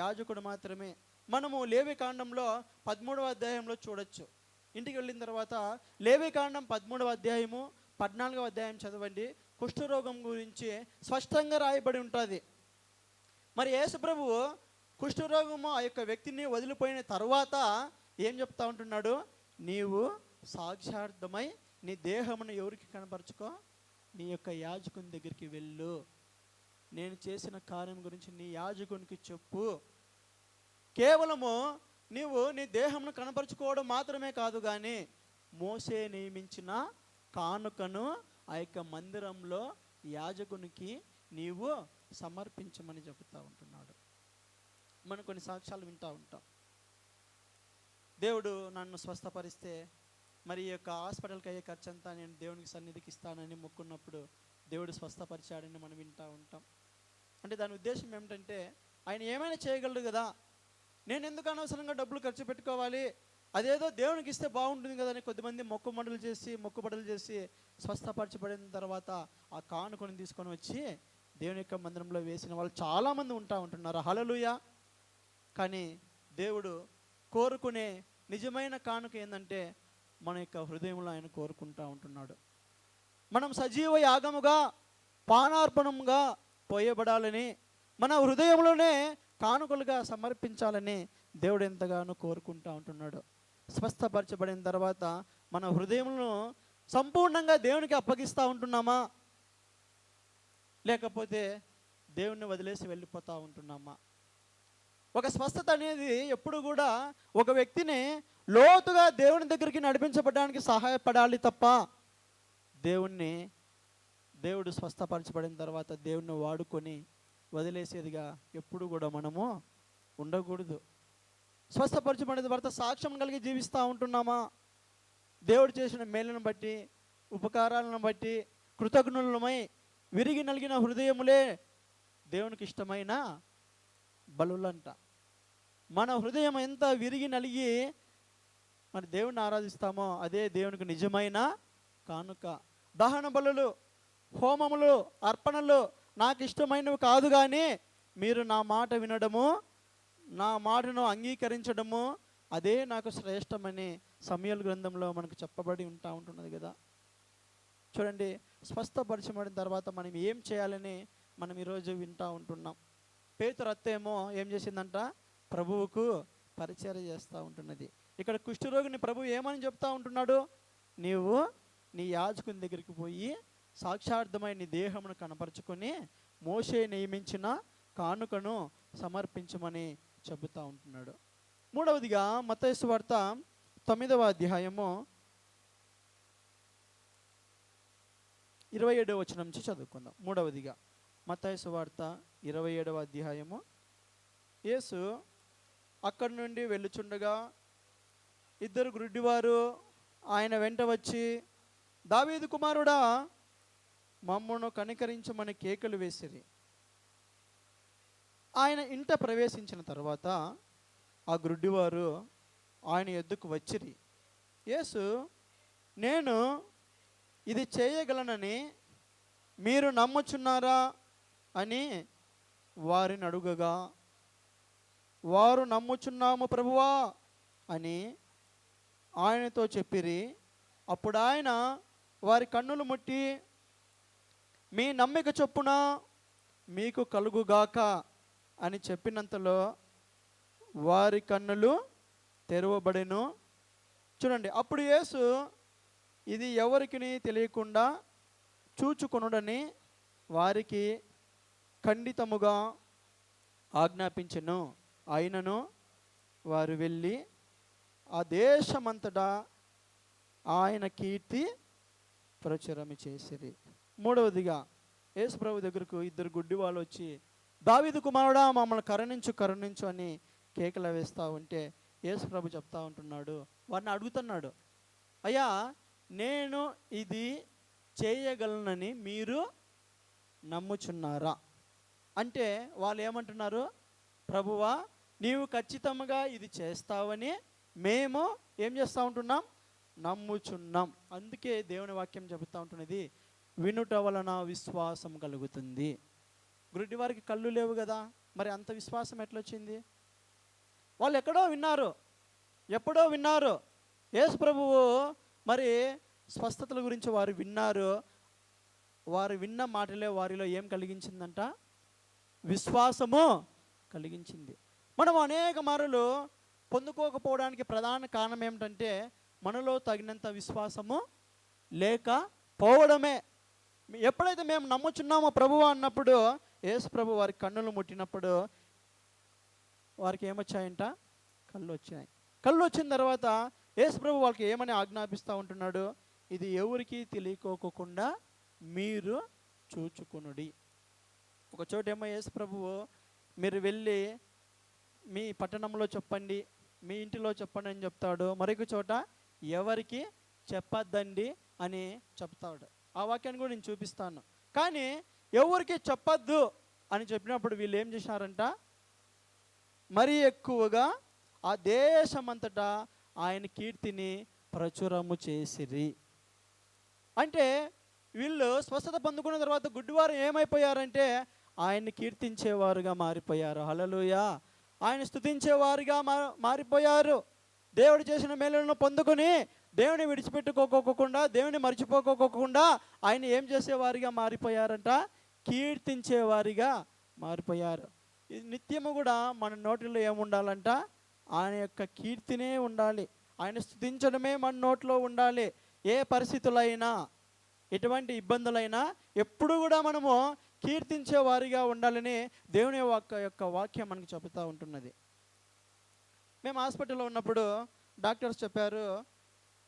[SPEAKER 2] యాజకుడు మాత్రమే. మనము లేవికాండంలో 13వ అధ్యాయంలో చూడొచ్చు. ఇంటికి వెళ్ళిన తర్వాత లేవికాండం 13వ అధ్యాయము 14వ అధ్యాయం చదవండి. కుష్ఠరోగం గురించి స్పష్టంగా రాయబడి ఉంటుంది. మరి యేసు ప్రభువు కుష్ఠరోగము ఆ యొక్క వ్యక్తిని వదిలిపోయిన తర్వాత ఏం చెప్తా ఉంటున్నాడు? నీవు సాక్షార్థమై నీ దేహమును ఎవరికి కనపరుచుకో? నీ యొక్క యాజకుని దగ్గరికి వెళ్ళు. నేను చేసిన కార్యం గురించి నీ యాజకునికి చెప్పు. కేవలము నీవు నీ దేహమును కనపరుచుకోవడం మాత్రమే కాదు, కానీ మోసే నియమించిన కానుకను ఆ యొక్క మందిరంలో యాజకునికి నీవు సమర్పించమని చెబుతూ ఉంటున్నాడు. మనం కొన్ని సాక్ష్యాలు వింటూ ఉంటాం. దేవుడు నన్ను స్వస్థపరిస్తే మరి ఈ యొక్క హాస్పిటల్కి అయ్యే ఖర్చు అంతా నేను దేవునికి సన్నిధికి ఇస్తానని మొక్కున్నప్పుడు దేవుడు స్వస్థపరిచాడని మనం వింటూ ఉంటాం. అంటే దాని ఉద్దేశం ఏమిటంటే ఆయన ఏమైనా చేయగలడు కదా, నేను ఎందుకు అనవసరంగా డబ్బులు ఖర్చు పెట్టుకోవాలి, అదేదో దేవునికి ఇస్తే బాగుంటుంది కదా అని కొద్దిమంది మొక్కుబడులు చేసి స్వస్థపరచబడిన తర్వాత ఆ కానుకను తీసుకొని వచ్చి దేవుని యొక్క మందిరంలో వేసిన వాళ్ళు చాలామంది ఉంటున్నారు. హల్లెలూయా. కానీ దేవుడు కోరుకునే నిజమైన కానుక ఏంటంటే మన యొక్క హృదయంలో ఆయన కోరుకుంటూ ఉంటున్నాడు. మనం సజీవ యాగముగా పానార్పణంగా పోయబడాలని, మన హృదయంలోనే కానుకలుగా సమర్పించాలని దేవుడు ఎంతగానో కోరుకుంటూ ఉంటున్నాడు. స్వస్థపరచబడిన తర్వాత మన హృదయంలో సంపూర్ణంగా దేవునికి అప్పగిస్తూ ఉంటున్నామా, లేకపోతే దేవుణ్ణి వదిలేసి వెళ్ళిపోతూ ఉంటున్నామా? ఒక స్వస్థత అనేది ఎప్పుడు కూడా ఒక వ్యక్తిని లోతుగా దేవుని దగ్గరికి నడిపించబడడానికి సహాయపడాలి తప్ప దేవుడు స్వస్థపరచబడిన తర్వాత దేవుణ్ణి వాడుకొని వదిలేసేదిగా ఎప్పుడు కూడా మనము ఉండకూడదు. స్వస్థపరచబడిన తర్వాత సాక్ష్యం కలిగి జీవిస్తూ ఉంటున్నామా? దేవుడు చేసిన మేలును బట్టి, ఉపకారాలను బట్టి కృతజ్ఞులమై విరిగి నలిగిన హృదయములే దేవునికి ఇష్టమైన బలులంట. మన హృదయం ఎంత విరిగి నలిగి మరి దేవుని ఆరాధిస్తామో అదే దేవునికి నిజమైన కానుక. దహన బలులు, హోమములు, అర్పణలు నాకు ఇష్టమైనవి కాదు, కానీ మీరు నా మాట వినడము, నా మాటను అంగీకరించడము అదే నాకు శ్రేష్టమని సమూయేలు గ్రంథంలో మనకు చెప్పబడి ఉంటున్నది కదా. చూడండి, స్వస్థపరచబడిన తర్వాత మనం ఏం చేయాలని మనం ఈరోజు వింటూ ఉంటున్నాం. పేతురు అత్తేమో ఏం చేసిందంట? ప్రభువుకు పరిచర్య చేస్తూ ఉంటున్నది. ఇక్కడ కుష్ఠరోగిని ప్రభువు ఏమని చెప్తా ఉంటున్నాడు? నీవు నీ యాజకుని దగ్గరికి పోయి సాక్షార్థమై నీ దేహమును కనపరుచుకొని మోషే నియమించిన కానుకను సమర్పించమని చెబుతూ ఉంటున్నాడు. మూడవదిగా మత్తయి సువార్త 9వ అధ్యాయము 27వ వచనం నుంచి చదువుకుందాం. మూడవదిగా మత్తయి సువార్త 27వ అధ్యాయము. యేసు అక్కడి నుండి వెళ్ళుచుండగా ఇద్దరు గుడ్డివారు ఆయన వెంట వచ్చి, దావీదు కుమారుడా, మమ్మను కనికరించమని కేకలు వేసిరి. ఆయన ఇంట ప్రవేశించిన తర్వాత ఆ గుడ్డివారు ఆయన ఎద్దుకు వచ్చిరి. యేసు, నేను ఇది చేయగలనని మీరు నమ్ముచున్నారా అని వారిని అడుగగా, వారు నమ్ముచున్నాము ప్రభువా అని ఆయనతో చెప్పిరి. అప్పుడు ఆయన వారి కన్నులు ముట్టి, మీ నమ్మిక చొప్పున మీకు కలుగుగాక అని చెప్పినంతలో వారి కన్నులు తెరవబడెను. చూడండి, అప్పుడు యేసు ఇది ఎవరికి తెలియకుండా చూచుకొనుడని వారికి ఖండితముగా ఆజ్ఞాపించెను. అయినను వారు వెళ్ళి ఆ దేశమంతటా ఆయన కీర్తి ప్రచురము చేసిరి. మూడవదిగా యేసు ప్రభు దగ్గరకు ఇద్దరు గుడ్డి వాళ్ళు వచ్చి, దావీదు కుమారుడా, మమ్మల్ని కరుణించు అని కేకలు వేస్తూ ఉంటే యేసు ప్రభు చెప్తా ఉంటున్నాడు, వారిని అడుగుతున్నాడు, అయ్యా నేను ఇది చేయగలనని మీరు నమ్ముచున్నారా? అంటే వాళ్ళు ఏమంటున్నారు? ప్రభువా, నీవు ఖచ్చితంగా ఇది చేస్తావని మేము ఏం చేస్తూ ఉంటున్నాం? నమ్ముచున్నాం. అందుకే దేవుని వాక్యం చెబుతూ ఉంటున్నది, వినుట వలన విశ్వాసం కలుగుతుంది. గుడ్డి వారికి కళ్ళు లేవు కదా, మరి అంత విశ్వాసం ఎట్లొచ్చింది? వాళ్ళు ఎక్కడో విన్నారు, ఎప్పుడో విన్నారు. యేసు ప్రభువు మరి స్వస్థతల గురించి వారు విన్నారు. వారు విన్న మాటలే వారిలో ఏం కలిగించిందంట? విశ్వాసము కలిగించింది. మనం అనేక మారులు పొందుకోకపోవడానికి ప్రధాన కారణం ఏమిటంటే మనలో తగినంత విశ్వాసము లేకపోవడమే. ఎప్పుడైతే మేము నమ్ముచున్నామో ప్రభువా అన్నప్పుడు యేసు ప్రభు వారి కన్నులు ముట్టినప్పుడు వారికి ఏమొచ్చాయంట? కళ్ళు వచ్చాయి. కళ్ళు వచ్చిన తర్వాత యేసు ప్రభు వాళ్ళకి ఏమని ఆజ్ఞాపిస్తూ ఉంటున్నాడు? ఇది ఎవరికి తెలియకోకుండా మీరు చూచుకొనుడి. ఒక చోట ఏమో యేసు ప్రభువు మీరు వెళ్ళి మీ పట్టణంలో చెప్పండి, మీ ఇంటిలో చెప్పండి అని చెప్తాడు. మరొక చోట ఎవరికి చెప్పద్దండి అని చెప్తాడు. ఆ వాక్యాన్ని కూడా నేను చూపిస్తాను. కానీ ఎవరికి చెప్పద్దు అని చెప్పినప్పుడు వీళ్ళు ఏం చేశారంట? మరీ ఎక్కువగా ఆ దేశమంతటా ఆయన కీర్తిని ప్రచురము చేసిరి. అంటే వీళ్ళు స్వస్థత పొందుకున్న తర్వాత గుడ్డివారు ఏమైపోయారంటే ఆయన్ని కీర్తించేవారుగా మారిపోయారు. హల్లెలూయా. ఆయన స్తుతించేవారుగా మారిపోయారు. దేవుడు చేసిన మేలులను పొందుకొని దేవుని విడిచిపెట్టుకోకోకుండా, దేవుని మర్చిపోకోకుండా ఆయన ఏం చేసేవారిగా మారిపోయారంట? కీర్తించేవారిగా మారిపోయారు. నిత్యము కూడా మన నోటిలో ఏముండాలంట? ఆయన యొక్క కీర్తినే ఉండాలి. ఆయన స్తుతించడమే మన నోట్లో ఉండాలి. ఏ పరిస్థితులైనా, ఎటువంటి ఇబ్బందులైనా ఎప్పుడు కూడా మనము కీర్తించే వారిగా ఉండాలని దేవుని యొక్క వాక్యం మనకు చెబుతూ ఉంటున్నది. మేము హాస్పిటల్లో ఉన్నప్పుడు డాక్టర్స్ చెప్పారు,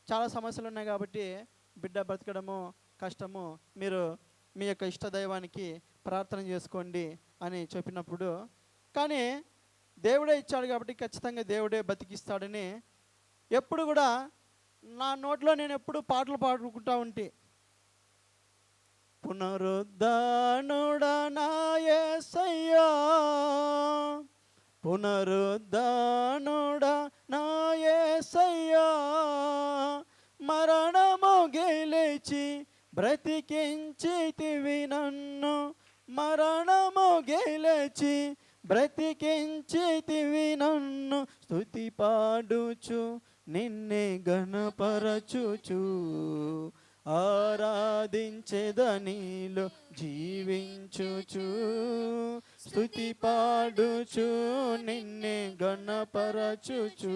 [SPEAKER 2] చాలా సమస్యలు ఉన్నాయి కాబట్టి బిడ్డ బ్రతకడము కష్టము, మీరు మీ యొక్క ఇష్టదైవానికి ప్రార్థన చేసుకోండి అని చెప్పినప్పుడు, కానీ దేవుడే ఇచ్చాడు కాబట్టి ఖచ్చితంగా దేవుడే బతికిస్తాడని ఎప్పుడు కూడా నా నోట్లో నేను ఎప్పుడు పాటలు పాడుకుంటా ఉంటే, పునరుద్ధానుడా నా యేసయ్యా, పునరుద్ధానుడా నా యేసయ్యా, మరణము గెలిచి బ్రతికించితివి నన్ను, మరణము గెలిచి బ్రతికించితివి నన్ను, స్తుతి పాడుచు నిన్నే ఘనపరచుచు ఆరాధించెదనీలో జీవించుచు, స్తుతి పాడుచు నిన్నే ఘనపరచుచు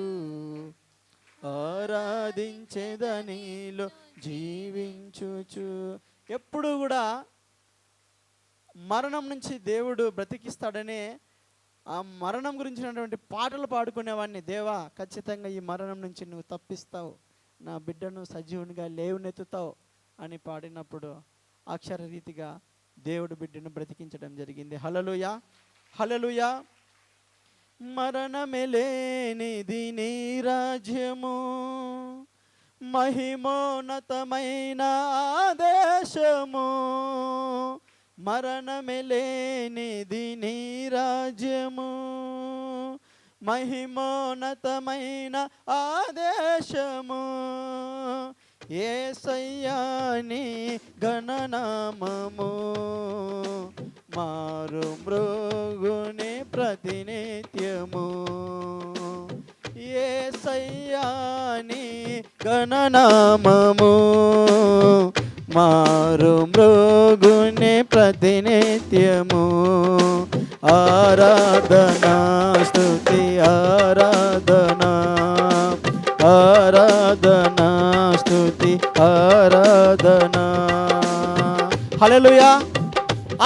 [SPEAKER 2] ఆరాధించెదనీలో జీవించుచు. ఎప్పుడు కూడా మరణం నుంచి దేవుడు బ్రతికిస్తాడని ఆ మరణం గురించినటువంటి పాటలు పాడుకునేవాడిని. దేవా, ఖచ్చితంగా ఈ మరణం నుంచి నువ్వు తప్పిస్తావు, నా బిడ్డను సజీవునిగా లేవనెత్తుతావు అని పాడినప్పుడు అక్షర రీతిగా దేవుడు బిడ్డను బ్రతికించడం జరిగింది. హల్లెలూయా, హల్లెలూయా. మరణమే లేనిది నీ రాజ్యము, మహిమోన్నతమైన ఆదేశము, మరణమే లేనిది నీ రాజ్యము, మహిమోన్నతమైన ఆదేశము, యేసయ్యా నీ ఘననామము, మారు మృగుని ప్రతినిత్యము, యేసయ్యా నీ ఘననామము, మారు మృగుని ప్రతినిత్యము, ఆరాధనా స్తుతి ఆరాధనా, ఆరాధనా స్తుతి ఆరాధనా. హల్లెలూయా.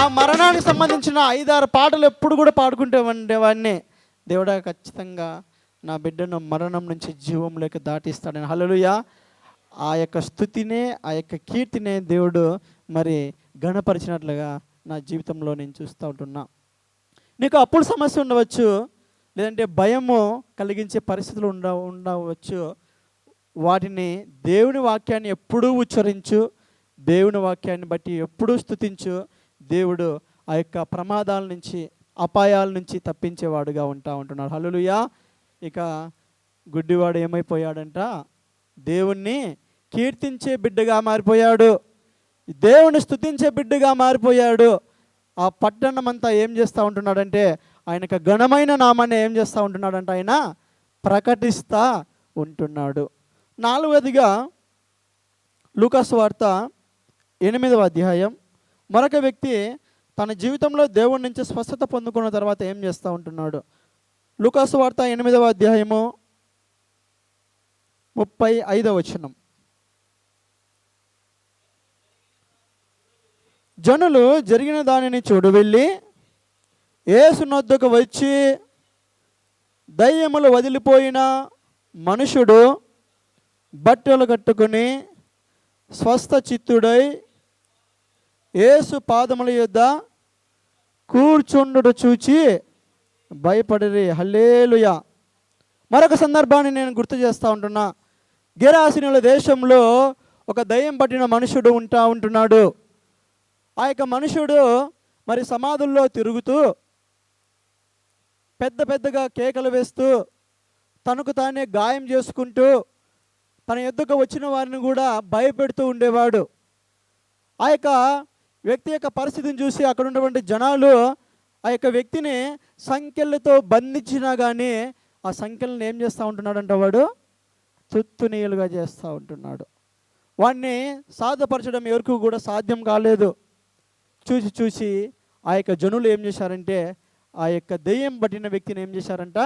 [SPEAKER 2] ఆ మరణానికి సంబంధించిన 5-6 పాటలు ఎప్పుడు కూడా పాడుకుంటూ ఉండేవాడిని. దేవుడా, ఖచ్చితంగా నా బిడ్డను మరణం నుంచి జీవంలోకి దాటిస్తాడని. హల్లెలూయా. ఆ యొక్క స్తుతినే, ఆ యొక్క కీర్తినే దేవుడు మరి ఘనపరిచినట్లుగా నా జీవితంలో నేను చూస్తూ ఉంటున్నా. నీకు అప్పుడు సమస్య ఉండవచ్చు, లేదంటే భయము కలిగించే పరిస్థితులు ఉండవచ్చు. వాటిని దేవుని వాక్యాన్ని ఎప్పుడూ ఉచ్చరించు, దేవుని వాక్యాన్ని బట్టి ఎప్పుడూ స్తుతించు. దేవుడు ఆ యొక్క ప్రమాదాల నుంచి, అపాయాల నుంచి తప్పించేవాడుగా ఉంటున్నాడు. హల్లెలూయా. ఇక గుడ్డివాడు ఏమైపోయాడంట? దేవుణ్ణి కీర్తించే బిడ్డగా మారిపోయాడు, దేవుని స్తుతించే బిడ్డగా మారిపోయాడు. ఆ పట్టణం అంతా ఏం చేస్తూ ఉంటున్నాడంటే ఆయనకు ఘనమైన నామాన్ని ఏం చేస్తూ ఉంటున్నాడంటే ఆయన ప్రకటిస్తూ ఉంటున్నాడు. 4వదిగా లూకాసు వార్త 8వ అధ్యాయం. మరొక వ్యక్తి తన జీవితంలో దేవుడి నుంచి స్వస్థత పొందుకున్న తర్వాత ఏం చేస్తూ ఉంటున్నాడు?
[SPEAKER 3] లూకాసు వార్త 8వ అధ్యాయము 35వ వచనం. జనులు జరిగిన దానిని చూడు వెళ్ళి యేసు నొద్దకు వచ్చి, దయ్యములు వదిలిపోయిన మనుషుడు బట్టలు కట్టుకుని స్వస్థ చిత్తుడై యేసు పాదముల యొద్ద కూర్చుండుట చూచి భయపడిరి. హల్లెలూయా. మరొక సందర్భాన్ని నేను గుర్తు చేస్తూ ఉంటున్నా. గెరాసీనుల దేశంలో ఒక దయ్యం పట్టిన మనుషుడు ఉంటున్నాడు. ఆ యొక్క మనుషుడు మరి సమాధుల్లో తిరుగుతూ పెద్దగా కేకలు వేస్తూ తనకు తానే గాయం చేసుకుంటూ తన ఎద్దుకు వచ్చిన వారిని కూడా భయపెడుతూ ఉండేవాడు. ఆ యొక్క వ్యక్తి యొక్క పరిస్థితిని చూసి అక్కడ ఉన్నటువంటి జనాలు ఆ యొక్క వ్యక్తిని సంకెళ్ళతో బంధించినా కానీ ఆ సంకెళ్ళని ఏం చేస్తూ ఉంటున్నాడంట, వాడు తుత్తునీయులుగా చేస్తూ ఉంటున్నాడు. వాడిని సాధపరచడం ఎవరికి కూడా సాధ్యం కాలేదు. చూసి ఆ యొక్క జనులు ఏం చేశారంటే ఆ యొక్క దెయ్యం పట్టిన వ్యక్తిని ఏం చేశారంట,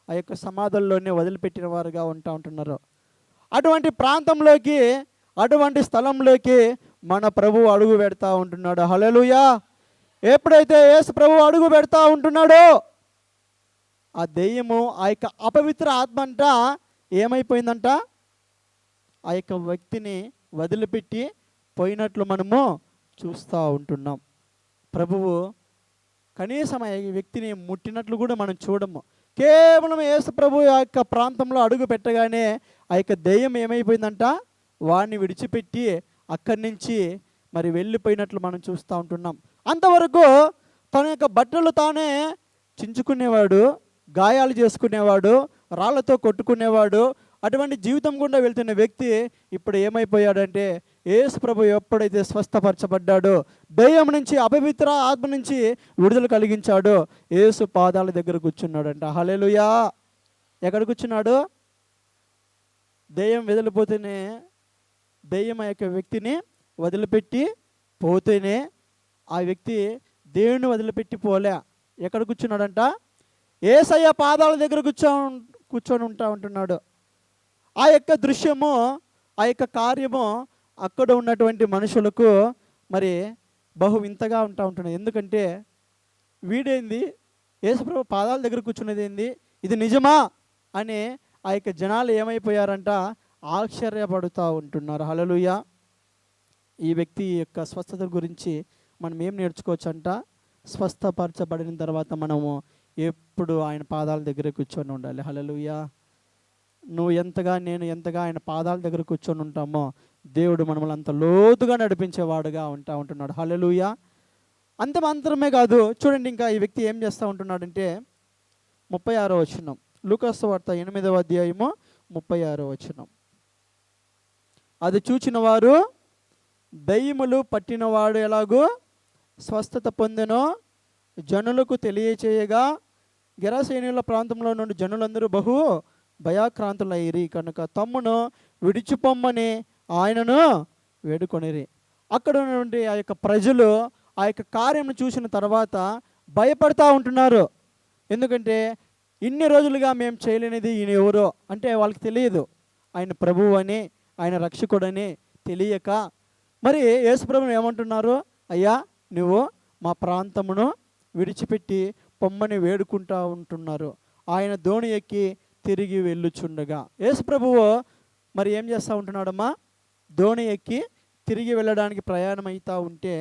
[SPEAKER 3] ఆ యొక్క సమాధుల్లోనే వదిలిపెట్టిన వారుగా ఉంటున్నారు. అటువంటి ప్రాంతంలోకి, అటువంటి స్థలంలోకి మన ప్రభు అడుగు పెడతా ఉంటున్నాడు. హల్లెలూయా. ఎప్పుడైతే యేసు ప్రభు అడుగు పెడతా ఉంటున్నాడో ఆ దెయ్యము, ఆ యొక్క అపవిత్ర ఆత్మ అంట ఏమైపోయిందంట, ఆ యొక్క వ్యక్తిని వదిలిపెట్టి పోయినట్లు మనము చూస్తూ ఉంటున్నాం. ప్రభువు కనీసం ఆ వ్యక్తిని ముట్టినట్లు కూడా మనం చూడము. కేవలం యేసు ప్రభు ఆ యొక్క ప్రాంతంలో అడుగు పెట్టగానే ఆ యొక్క దెయ్యం ఏమైపోయిందంట, వాడిని విడిచిపెట్టి అక్కడి నుంచి మరి వెళ్ళిపోయినట్లు మనం చూస్తూ ఉంటున్నాం. అంతవరకు తన యొక్క బట్టలు తానే చించుకునేవాడు, గాయాలు చేసుకునేవాడు, రాళ్లతో కొట్టుకునేవాడు. అటువంటి జీవితం గుండా వెళ్తున్న వ్యక్తి ఇప్పుడు ఏమైపోయాడంటే, యేసు ప్రభు ఎప్పుడైతే స్వస్థపరచబడ్డాడో, దయ్యం నుంచి, అపవిత్ర ఆత్మ నుంచి విడుదల కలిగించాడో, యేసు పాదాల దగ్గర కూర్చున్నాడంట. హల్లెలూయా. ఎక్కడ కూర్చున్నాడు? దయ్యం వదిలిపోతేనే, దయ్యం ఆ యొక్క వ్యక్తిని వదిలిపెట్టి పోతేనే ఆ వ్యక్తి దేవుని వదిలిపెట్టి పోలే. ఎక్కడ కూర్చున్నాడంట? యేసయ్య పాదాల దగ్గర కూర్చొని ఉంటున్నాడు. ఆ యొక్క దృశ్యము, ఆ యొక్క కార్యము అక్కడ ఉన్నటువంటి మనుషులకు మరి బహు వింతగా ఉంటున్నది. ఎందుకంటే వీడేంది, యేసుప్రభు పాదాల దగ్గర కూర్చున్నది ఏంది, ఇది నిజమా అని ఆ యొక్క జనాలు ఏమైపోయారంట, ఆశ్చర్యపడుతూ ఉంటున్నారు. హల్లెలూయా. ఈ వ్యక్తి యొక్క స్వస్థత గురించి మనం ఏం నేర్చుకోవచ్చు అంట, స్వస్థపరచబడిన తర్వాత మనము ఎప్పుడు ఆయన పాదాల దగ్గర కూర్చొని ఉండాలి. హల్లెలూయా. నువ్వు ఎంతగా, నేను ఎంతగా ఆయన పాదాల దగ్గర కూర్చొని ఉంటామో దేవుడు మనల్ని అంత లోతుగా నడిపించేవాడుగా ఉంటున్నాడు. హల్లెలూయా. అంత మాత్రమే కాదు, చూడండి ఇంకా ఈ వ్యక్తి ఏం చేస్తూ ఉంటున్నాడంటే 36వ వచనం, లూకాసు వార్త 8వ అధ్యాయము 36వ వచనం. అది చూచిన వారు దయ్యములు పట్టినవాడు ఎలాగూ స్వస్థత పొందెనో జనులకు తెలియచేయగా, గెరాసేనీయుల ప్రాంతంలో నుండి జనులందరూ బహు భయాక్రాంతులయ్యిరి కనుక తమ్మును విడిచిపోమ్మని ఆయనను వేడుకొనిరి. అక్కడ ఉన్నటువంటి ఆ యొక్క ప్రజలు ఆ యొక్క కార్యం చూసిన తర్వాత భయపడతా ఉంటున్నారు. ఎందుకంటే ఇన్ని రోజులుగా మేము చేయలేనిది ఈయన ఎవరో అంటే వాళ్ళకి తెలియదు. ఆయన ప్రభువు అని, ఆయన రక్షకుడని తెలియక మరి యేసుప్రభుని ఏమంటున్నారు, అయ్యా నువ్వు మా ప్రాంతమును విడిచిపెట్టి పొమ్మని వేడుకుంటా ఉంటున్నారు. ఆయన దోణి ఎక్కి తిరిగి వెళ్ళుచుండగా, యేసుప్రభువు మరి ఏం చేస్తూ ఉంటున్నాడమ్మా, దోణి ఎక్కి తిరిగి వెళ్ళడానికి ప్రయాణం అవుతూ ఉంటే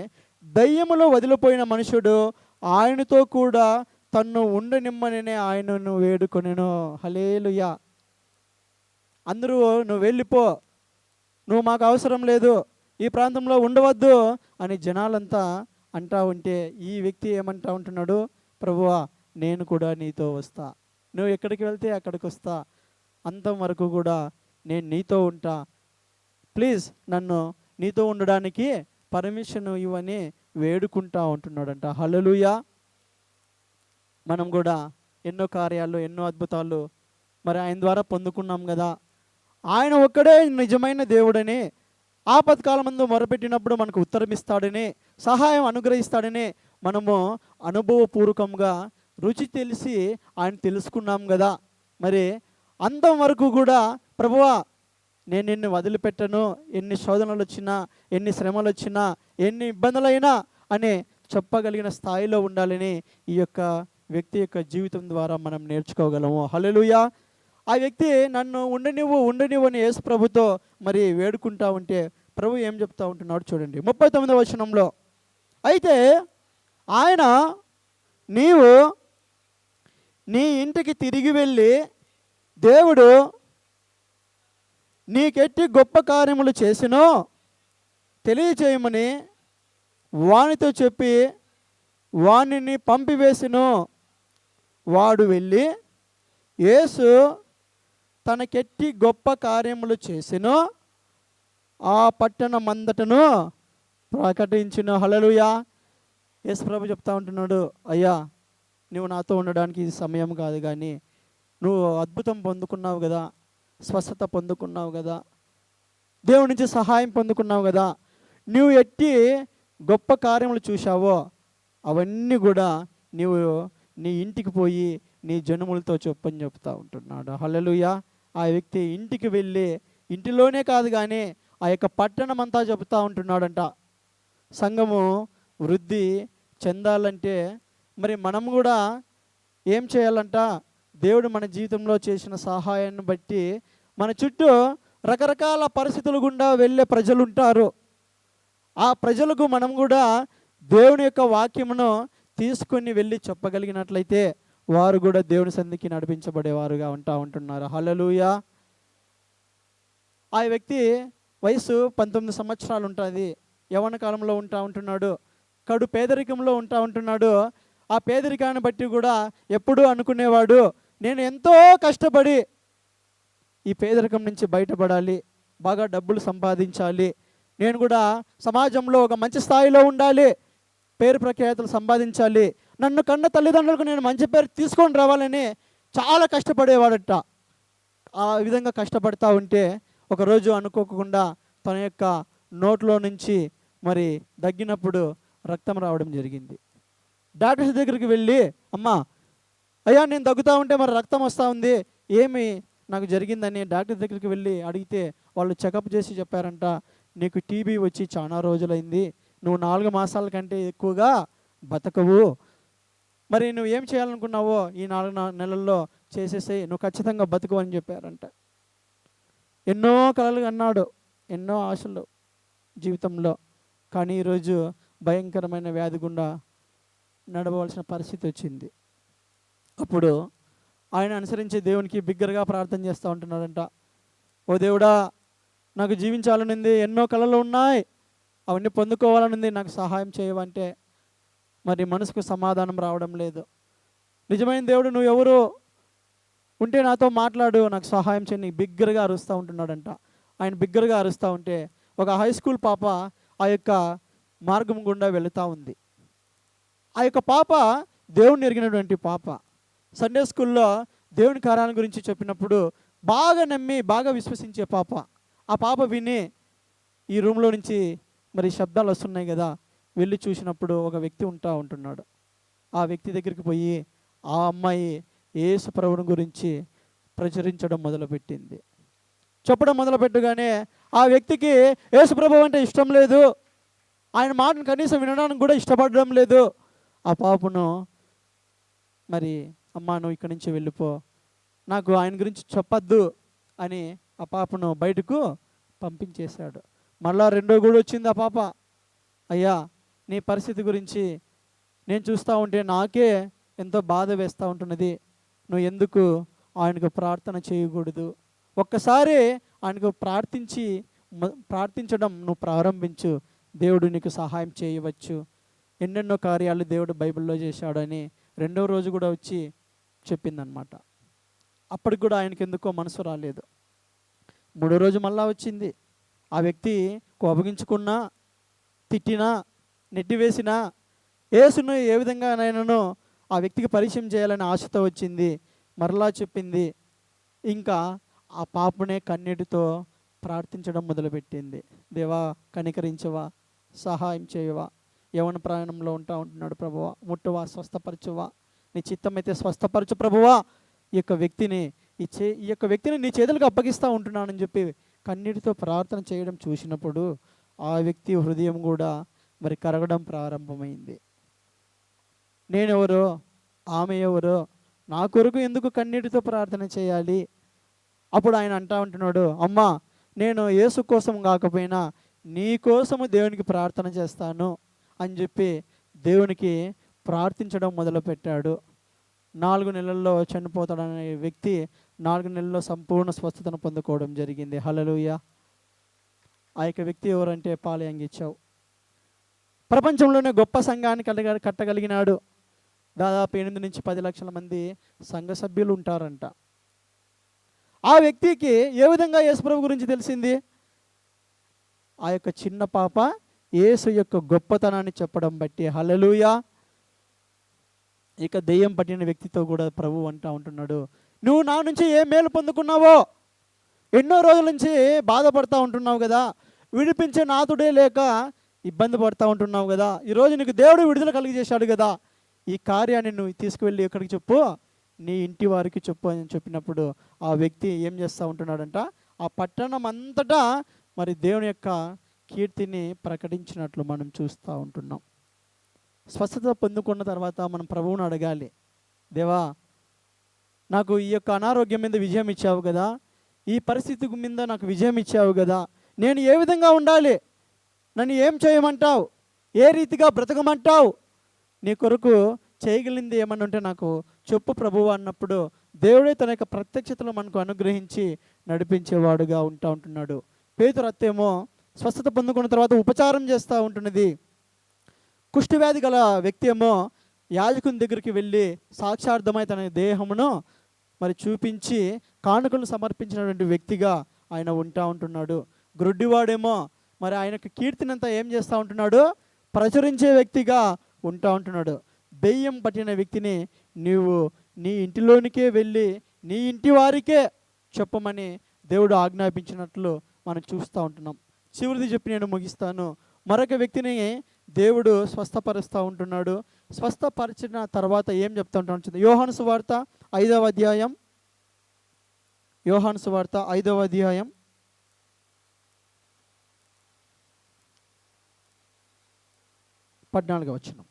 [SPEAKER 3] దయ్యములో వదిలిపోయిన మనుషుడు ఆయనతో కూడా తన్ను ఉండనిమ్మనే ఆయనను వేడుకొనెను. హల్లెలూయా. అందరూ నువ్వు వెళ్ళిపో, నువ్వు మాకు అవసరం లేదు, ఈ ప్రాంతంలో ఉండవద్దు అని జనాలంతా అంటా ఉంటే ఈ వ్యక్తి ఏమంటా ఉంటున్నాడు, ప్రభువా నేను కూడా నీతో వస్తా, నువ్వు ఎక్కడికి వెళ్తే అక్కడికి వస్తా, అంతం వరకు కూడా నేను నీతో ఉంటా, ప్లీజ్ నన్ను నీతో ఉండడానికి పర్మిషన్ ఇవ్వని వేడుకుంటా ఉంటున్నాడంట. హల్లెలూయా. మనం కూడా ఎన్నో కార్యాలు, ఎన్నో అద్భుతాలు మరి ఆయన ద్వారా పొందుకున్నాం కదా. ఆయన ఒక్కడే నిజమైన దేవుడని, ఆపత్కాలమందు మొరపెట్టినప్పుడు మనకు ఉత్తరం ఇస్తాడని, సహాయం అనుగ్రహిస్తాడని మనము అనుభవపూర్వకంగా రుచి తెలిసి ఆయన తెలుసుకున్నాం కదా, మరి అంతం వరకు కూడా ప్రభువా నేను నిన్ను వదిలిపెట్టను, ఎన్ని శోధనలు వచ్చినా, ఎన్ని శ్రమలు వచ్చినా, ఎన్ని ఇబ్బందులైనా అని చెప్పగలిగిన స్థాయిలో ఉండాలని ఈ యొక్క వ్యక్తి యొక్క జీవితం ద్వారా మనం నేర్చుకోగలము. హల్లెలూయా. ఆ వ్యక్తి నన్ను ఉండనివ్వు అని యేసు ప్రభుతో మరి వేడుకుంటా ఉంటే ప్రభు ఏం చెప్తా ఉంటున్నాడు చూడండి 39వ వచనంలో. అయితే ఆయన, నీవు నీ ఇంటికి తిరిగి వెళ్ళి దేవుడు నీకెట్టి గొప్ప కార్యములు చేసినో తెలియచేయమని వానితో చెప్పి వానిని పంపివేసినో. వాడు వెళ్ళి యేసు తనకెట్టి గొప్ప కార్యములు చేసినో ఆ పట్టణమంతటను ప్రకటించును. హల్లెలూయా. యేసు ప్రభు చెప్తా ఉంటున్నాడు, అయ్యా నువ్వు నాతో ఉండడానికి ఇది సమయం కాదు, కానీ నువ్వు అద్భుతం పొందుకున్నావు కదా, స్వస్థత పొందుకున్నావు కదా, దేవుడి నుంచి సహాయం పొందుకున్నావు కదా, నువ్వు ఎట్టి గొప్ప కార్యములు చూశావో అవన్నీ కూడా నీవు నీ ఇంటికి పోయి నీ జనములతో చెప్పని చెప్తా ఉంటున్నాడు. హల్లెలూయా. ఆ వ్యక్తి ఇంటికి వెళ్ళి ఇంటిలోనే కాదు కానీ ఆ యొక్క పట్టణం అంతా చెబుతూ ఉంటున్నాడంట. సంఘము వృద్ధి చెందాలంటే మరి మనం కూడా ఏం చేయాలంట, దేవుడు మన జీవితంలో చేసిన సహాయాన్ని బట్టి మన చుట్టూ రకరకాల పరిస్థితులు గుండా వెళ్ళే ప్రజలు ఉంటారు. ఆ ప్రజలకు మనం కూడా దేవుని యొక్క వాక్యమును తీసుకొని వెళ్ళి చెప్పగలిగినట్లయితే వారు కూడా దేవుని సన్నిధికి నడిపించబడేవారుగా ఉంటున్నారు. హల్లెలూయా. ఆ వ్యక్తి వయసు 19 సంవత్సరాలు ఉంటుంది, యవ్వన కాలంలో ఉంటున్నాడు, కడు పేదరికంలో ఉంటున్నాడు. ఆ పేదరికాన్ని బట్టి కూడా ఎప్పుడూ అనుకునేవాడు, నేను ఎంతో కష్టపడి ఈ పేదరికం నుంచి బయటపడాలి, బాగా డబ్బులు సంపాదించాలి, నేను కూడా సమాజంలో ఒక మంచి స్థాయిలో ఉండాలి, పేరు ప్రఖ్యాతులు సంపాదించాలి, నన్ను కన్న తల్లిదండ్రులకు నేను మంచి పేరు తీసుకొని రావాలని చాలా కష్టపడేవాడట. ఆ విధంగా కష్టపడతా ఉంటే ఒకరోజు అనుకోకుండా తన యొక్క నోట్లో నుంచి మరి దగ్గినప్పుడు రక్తం రావడం జరిగింది. డాక్టర్స్ దగ్గరికి వెళ్ళి, అమ్మా అయ్యా నేను దగ్గుతూ ఉంటే మరి రక్తం వస్తూ ఉంది, ఏమి నాకు జరిగిందని డాక్టర్ దగ్గరికి వెళ్ళి అడిగితే వాళ్ళు చెకప్ చేసి చెప్పారంట, నీకు టీబీ వచ్చి చాలా రోజులైంది, నువ్వు 4 మాసాల కంటే ఎక్కువగా బతకవు, మరి నువ్వు ఏం చేయాలనుకున్నావో ఈ 4 నెలల్లో చేసేసేయి, నువ్వు ఖచ్చితంగా బతుకు అని చెప్పారంట. ఎన్నో కలలు అన్నాడు, ఎన్నో ఆశలు జీవితంలో, కానీ ఈరోజు భయంకరమైన వ్యాధి గుండా నడవలసిన పరిస్థితి వచ్చింది. అప్పుడు ఆయన అనుసరించి దేవునికి బిగ్గరగా ప్రార్థన చేస్తూ ఉంటున్నాడంట. ఓ దేవుడా, నాకు జీవించాలనుంది, ఎన్నో కలలు ఉన్నాయి, అవన్నీ పొందుకోవాలనుంది, నాకు సహాయం చేయవంటే మరి మనసుకు సమాధానం రావడం లేదు. నిజమైన దేవుడు నువ్వు ఎవరు ఉంటే నాతో మాట్లాడు, నాకు సహాయం చేయని బిగ్గరగా అరుస్తూ ఉంటున్నాడంట. ఆయన బిగ్గరగా అరుస్తూ ఉంటే ఒక హై స్కూల్ పాప ఆ యొక్క మార్గం గుండా వెళుతూ ఉంది. ఆ యొక్క పాప దేవుని ఎరిగినటువంటి పాప. సండే స్కూల్లో దేవుని కార్యాల గురించి చెప్పినప్పుడు బాగా నమ్మి బాగా విశ్వసించే పాప. ఆ పాప విని ఈ రూమ్లో నుంచి మరి శబ్దాలు వస్తున్నాయి కదా, వెళ్ళి చూసినప్పుడు ఒక వ్యక్తి ఉంటున్నాడు. ఆ వ్యక్తి దగ్గరికి పోయి ఆ అమ్మాయి యేసు ప్రభువుని గురించి ప్రచురించడం మొదలుపెట్టింది. చెప్పడం మొదలుపెట్టగానే ఆ వ్యక్తికి యేసు ప్రభువు అంటే ఇష్టం లేదు, ఆయన మాటను కనీసం వినడానికి కూడా ఇష్టపడడం లేదు. ఆ పాపను మరి అమ్మా నువ్వు ఇక్కడి నుంచి వెళ్ళిపో, నాకు ఆయన గురించి చెప్పద్దు అని ఆ పాపను బయటకు పంపించేశాడు. మళ్ళా రెండో కూడా వచ్చింది ఆ పాప, అయ్యా నీ పరిస్థితి గురించి నేను చూస్తూ ఉంటే నాకే ఎంతో బాధ వేస్తూ ఉంటున్నది, నువ్వు ఎందుకు ఆయనకు ప్రార్థన చేయకూడదు, ఒక్కసారి ఆయనకు ప్రార్థించడం నువ్వు ప్రారంభించు, దేవుడు నీకు సహాయం చేయవచ్చు, ఎన్నెన్నో కార్యాలు దేవుడు బైబిల్లో చేశాడని రెండో రోజు కూడా వచ్చి చెప్పిందనమాట. అప్పటికి కూడా ఆయనకి ఎందుకో మనసు రాలేదు. మూడో రోజు మళ్ళా వచ్చింది. ఆ వ్యక్తి కోపగించుకున్నా, తిట్టినా, నెట్టివేసినా యేసును ఏ విధంగానైనాను ఆ వ్యక్తికి పరిచయం చేయాలని ఆశతో వచ్చింది. మరలా చెప్పింది. ఇంకా ఆ పాపనే కన్నీటితో ప్రార్థించడం మొదలుపెట్టింది. దేవా కనికరించవా, సహాయం చేయవా, యవన ప్రయాణంలో ఉంటున్నాడు ప్రభువా, ముట్టువా, స్వస్థపరచువా, నీ చిత్తం అయితే స్వస్థపరచు ప్రభువా, ఈ యొక్క వ్యక్తిని ఈ యొక్క వ్యక్తిని నీ చేతులకు అప్పగిస్తూ ఉంటున్నానని చెప్పి కన్నీటితో ప్రార్థన చేయడం చూసినప్పుడు ఆ వ్యక్తి హృదయం కూడా మరి కరగడం ప్రారంభమైంది. నేనెవరో, ఆమె ఎవరో, నా కొరకు ఎందుకు కన్నీటితో ప్రార్థన చేయాలి? అప్పుడు ఆయన అంటా ఉంటున్నాడు, అమ్మా నేను యేసు కోసం కాకపోయినా నీ కోసము దేవునికి ప్రార్థన చేస్తాను అని చెప్పి దేవునికి ప్రార్థించడం మొదలుపెట్టాడు. 4 నెలల్లో చనిపోతాడనే వ్యక్తి 4 నెలల్లో సంపూర్ణ స్వస్థతను పొందుకోవడం జరిగింది. హల్లెలూయా. ఆ యొక్క వ్యక్తి ఎవరంటే పాలయంగిచ్చావు. ప్రపంచంలోనే గొప్ప సంఘాన్ని కట్టగలిగినాడు. దాదాపు 8 నుంచి 10 లక్షల మంది సంఘ సభ్యులు ఉంటారంట. ఆ వ్యక్తికి ఏ విధంగా యేసుప్రభు గురించి తెలిసింది? ఆ యొక్క చిన్న పాప యేసు యొక్క గొప్పతనాన్ని చెప్పడం బట్టి. హల్లెలూయా. ఇక దెయ్యం పట్టిన వ్యక్తితో కూడా ప్రభు అంటా ఉంటున్నాడు, నువ్వు నా నుంచి ఏ మేలు పొందుకున్నావో, ఎన్నో రోజుల నుంచి బాధపడతా ఉంటున్నావు కదా, విడిపించే నాతుడే లేక ఇబ్బంది పడతా ఉంటున్నావు కదా, ఈరోజు నీకు దేవుడు విడుదల కలిగజేశాడు కదా, ఈ కార్యాన్ని నువ్వు తీసుకువెళ్ళి ఎక్కడికి చెప్పు, నీ ఇంటి వారికి చెప్పు అని చెప్పినప్పుడు ఆ వ్యక్తి ఏం చేస్తూ ఉంటున్నాడంట, ఆ పట్టణం అంతటా మరి దేవుని యొక్క కీర్తిని ప్రకటించినట్లు మనం చూస్తూ ఉంటున్నాం. స్వస్థత పొందుకున్న తర్వాత మనం ప్రభువును అడగాలి, దేవా నాకు ఈ యొక్క అనారోగ్యం మీద విజయం ఇచ్చావు కదా, ఈ పరిస్థితి మీద నాకు విజయం ఇచ్చావు కదా, నేను ఏ విధంగా ఉండాలి, నన్ను ఏం చేయమంటావు, ఏ రీతిగా బ్రతకమంటావు, నీ కొరకు చేయగలిగింది ఏమన్నా ఉంటే నాకు చెప్పు ప్రభువు అన్నప్పుడు దేవుడే తన యొక్క ప్రత్యక్షతలో మనకు అనుగ్రహించి నడిపించేవాడుగా ఉంటున్నాడు. పేతురు అత్తేమో స్వస్థత పొందుకున్న తర్వాత ఉపచారం చేస్తూ ఉంటున్నది. కుష్ఠవ్యాధి గల వ్యక్తి ఏమో యాజకుని దగ్గరికి వెళ్ళి సాక్షార్థమై తన దేహమును మరి చూపించి కానుకలను సమర్పించినటువంటి వ్యక్తిగా ఆయన ఉంటున్నాడు. గ్రుడ్డివాడేమో మరి ఆయనకు కీర్తినంతా ఏం చేస్తూ ఉంటున్నాడు, ప్రచురించే వ్యక్తిగా ఉంటున్నాడు. దెయ్యం పట్టిన వ్యక్తిని నీవు నీ ఇంటిలోనికే వెళ్ళి నీ ఇంటి వారికే చెప్పమని దేవుడు ఆజ్ఞాపించినట్లు మనం చూస్తూ ఉంటున్నాం. చివరిది చెప్పి నేను ముగిస్తాను. మరొక వ్యక్తిని దేవుడు స్వస్థపరుస్తూ ఉంటున్నాడు. స్వస్థపరిచిన తర్వాత ఏం చెప్తా ఉంటాడు? యోహాను సువార్త 5వ అధ్యాయం, యోహాను సువార్త 5వ అధ్యాయం 14వ వచనం.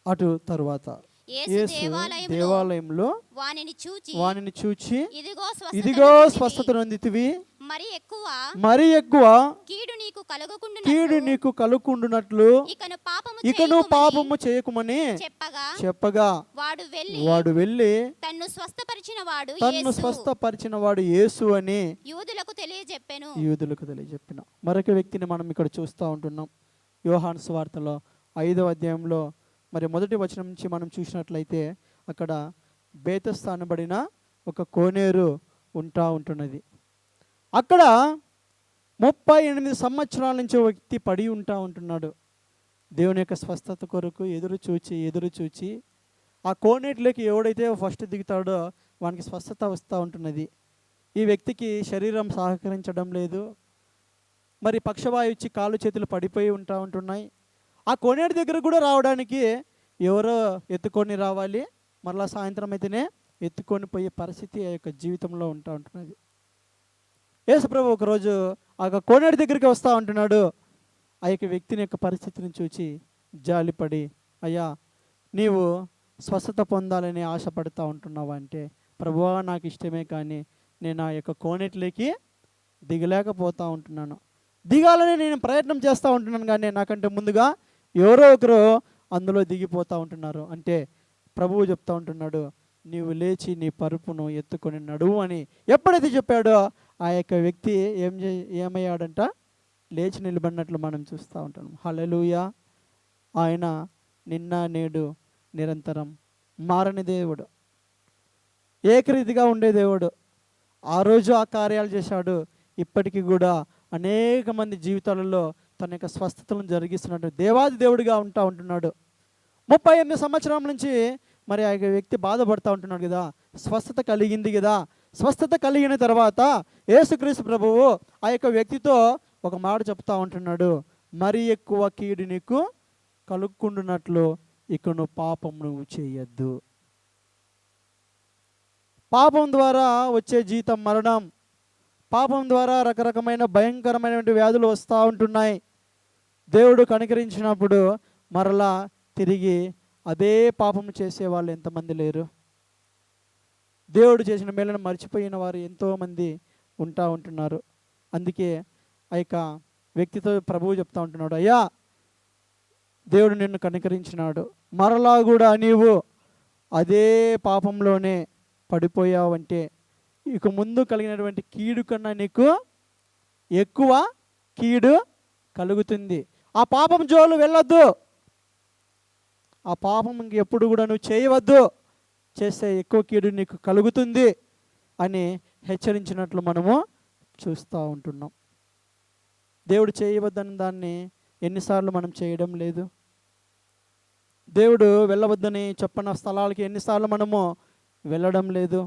[SPEAKER 3] అటు తరువాత యేసు దేవాలయంలో వానిని చూచి ఇదిగో స్వస్థత నొందితివి, మరి ఎక్కువ కీడు నీకు కలుగుకుండునట్లు ఇకను పాపము చేయకుమని చెప్పగా వాడు వెళ్ళి తన్ను స్వస్థపరిచిన వాడు యేసు అని యూదులకు తెలియజెప్పిన. మరొక వ్యక్తిని మనం ఇక్కడ చూస్తూ ఉంటున్నాం. యోహాను సువార్తలో 5వ అధ్యాయంలో మరి 1వ వచనం నుంచి మనం చూసినట్లయితే అక్కడ బేతస్తా అనబడిన ఒక కోనేరు ఉంటున్నది. అక్కడ 38 సంవత్సరాల నుంచి ఒక వ్యక్తి పడి ఉంటున్నాడు. దేవుని యొక్క స్వస్థత కొరకు ఎదురు చూచి ఆ కోనేటిలోకి ఎవడైతే ఫస్ట్ దిగుతాడో వానికి స్వస్థత వస్తూ ఉంటున్నది. ఈ వ్యక్తికి శరీరం సహకరించడం లేదు. మరి పక్షవాయు ఇచ్చి కాళ్ళు చేతులు పడిపోయి ఉంటున్నాయి. ఆ కోనేటి దగ్గర కూడా రావడానికి ఎవరో ఎత్తుకొని రావాలి, మరలా సాయంత్రం అయితేనే ఎత్తుకొని పోయే పరిస్థితి ఆ యొక్క జీవితంలో ఉంటున్నది. యేసుప్రభు ఒకరోజు ఆ కోనేటి దగ్గరికి వస్తూ ఉంటున్నాడు. ఆ యొక్క వ్యక్తిని యొక్క పరిస్థితిని చూచి జాలిపడి, అయ్యా నీవు స్వస్థత పొందాలని ఆశపడుతూ ఉంటున్నావు అంటే, ప్రభువా నాకు ఇష్టమే కానీ నేను ఆ యొక్క కోనేటిలోకి దిగలేకపోతూ ఉంటున్నాను, దిగాలని నేను ప్రయత్నం చేస్తూ ఉంటున్నాను కానీ నాకంటే ముందుగా ఎవరో ఒకరు అందులో దిగిపోతూ ఉంటున్నారు అంటే ప్రభువు చెప్తా ఉంటున్నాడు, నీవు లేచి నీ పరుపును ఎత్తుకొని నడువు అని ఎప్పుడైతే చెప్పాడో ఆ యొక్క వ్యక్తి ఏమయ్యాడంట, లేచి నిలబడినట్లు మనం చూస్తూ ఉంటాం. హల్లెలూయా. ఆయన నిన్న నేడు నిరంతరం మారని దేవుడు, ఏకరీతిగా ఉండే దేవుడు. ఆ రోజు ఆ కార్యాలు చేశాడు, ఇప్పటికీ కూడా అనేక మంది జీవితాలలో తన యొక్క స్వస్థతలను జరిగిస్తున్నట్టు దేవాది దేవుడిగా ఉంటున్నాడు. 38 సంవత్సరాల నుంచి మరి ఆ వ్యక్తి బాధపడుతూ ఉంటున్నాడు కదా, స్వస్థత కలిగింది కదా. స్వస్థత కలిగిన తర్వాత యేసుక్రీస్తు ప్రభువు ఆ యొక్క వ్యక్తితో ఒక మాట చెప్తా ఉంటున్నాడు, మరి ఎక్కువ కీడు నీకు కలుక్కుంటున్నట్లు ఇక నువ్వు పాపం నువ్వు చేయొద్దు. పాపం ద్వారా వచ్చే జీతం మరణం. పాపం ద్వారా రకరకమైన భయంకరమైనటువంటి వ్యాధులు వస్తూ ఉంటున్నాయి. దేవుడు కనికరించినప్పుడు మరలా తిరిగి అదే పాపం చేసేవాళ్ళు ఎంతమంది లేరు? దేవుడు చేసిన మేలను మర్చిపోయిన వారు ఎంతోమంది ఉంటున్నారు. అందుకే ఆ యొక్క వ్యక్తితో ప్రభువు చెప్తా ఉంటున్నాడు, అయ్యా దేవుడు నిన్ను కనికరించినాడు, మరలా కూడా నీవు అదే పాపంలోనే పడిపోయావంటే ఇక ముందు కలిగినటువంటి కీడు కన్నా నీకు ఎక్కువ కీడు కలుగుతుంది. ఆ పాపం జోలు వెళ్ళొద్దు. ఆ పాపం ఎప్పుడు కూడా నువ్వు చేయవద్దు. చేస్తే ఎక్కువ కీడు నీకు కలుగుతుంది అని హెచ్చరించినట్లు మనము చూస్తూ ఉంటున్నాం. దేవుడు చేయవద్దని దాన్ని ఎన్నిసార్లు మనం చేయడం లేదు? దేవుడు వెళ్ళవద్దని చెప్పిన స్థలాలకి ఎన్నిసార్లు మనము వెళ్ళడం లేదు?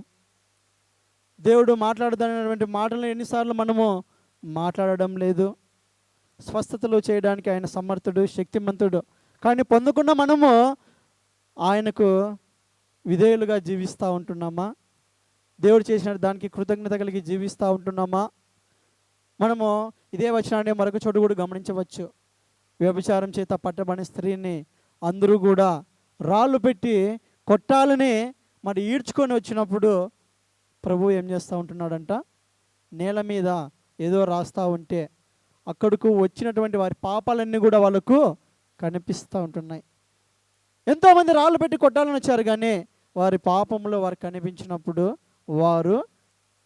[SPEAKER 3] దేవుడు మాట్లాడదనేటువంటి మాటలను ఎన్నిసార్లు మనము మాట్లాడడం లేదు? స్వస్థతలు చేయడానికి ఆయన సమర్థుడు, శక్తిమంతుడు. కానీ పొందుకున్న మనము ఆయనకు విధేయులుగా జీవిస్తూ ఉంటున్నామా? దేవుడు చేసిన దానికి కృతజ్ఞత కలిగి జీవిస్తూ ఉంటున్నామా? మనము ఇదే వచనాన్ని మరొక చోటు కూడా గమనించవచ్చు. వ్యభిచారం చేత పట్టబడిన స్త్రీని అందరూ కూడా రాళ్ళు పెట్టి కొట్టాలని మరి ఈడ్చుకొని వచ్చినప్పుడు ప్రభు ఏం చేస్తూ ఉంటున్నాడంట, నేల మీద ఏదో రాస్తూ ఉంటే అక్కడకు వచ్చినటువంటి వారి పాపాలన్నీ కూడా వాళ్ళకు కనిపిస్తూ ఉంటున్నాయి. ఎంతోమంది రాళ్ళు పెట్టి కొట్టాలని వచ్చారు, కానీ వారి పాపంలో వారు కనిపించినప్పుడు వారు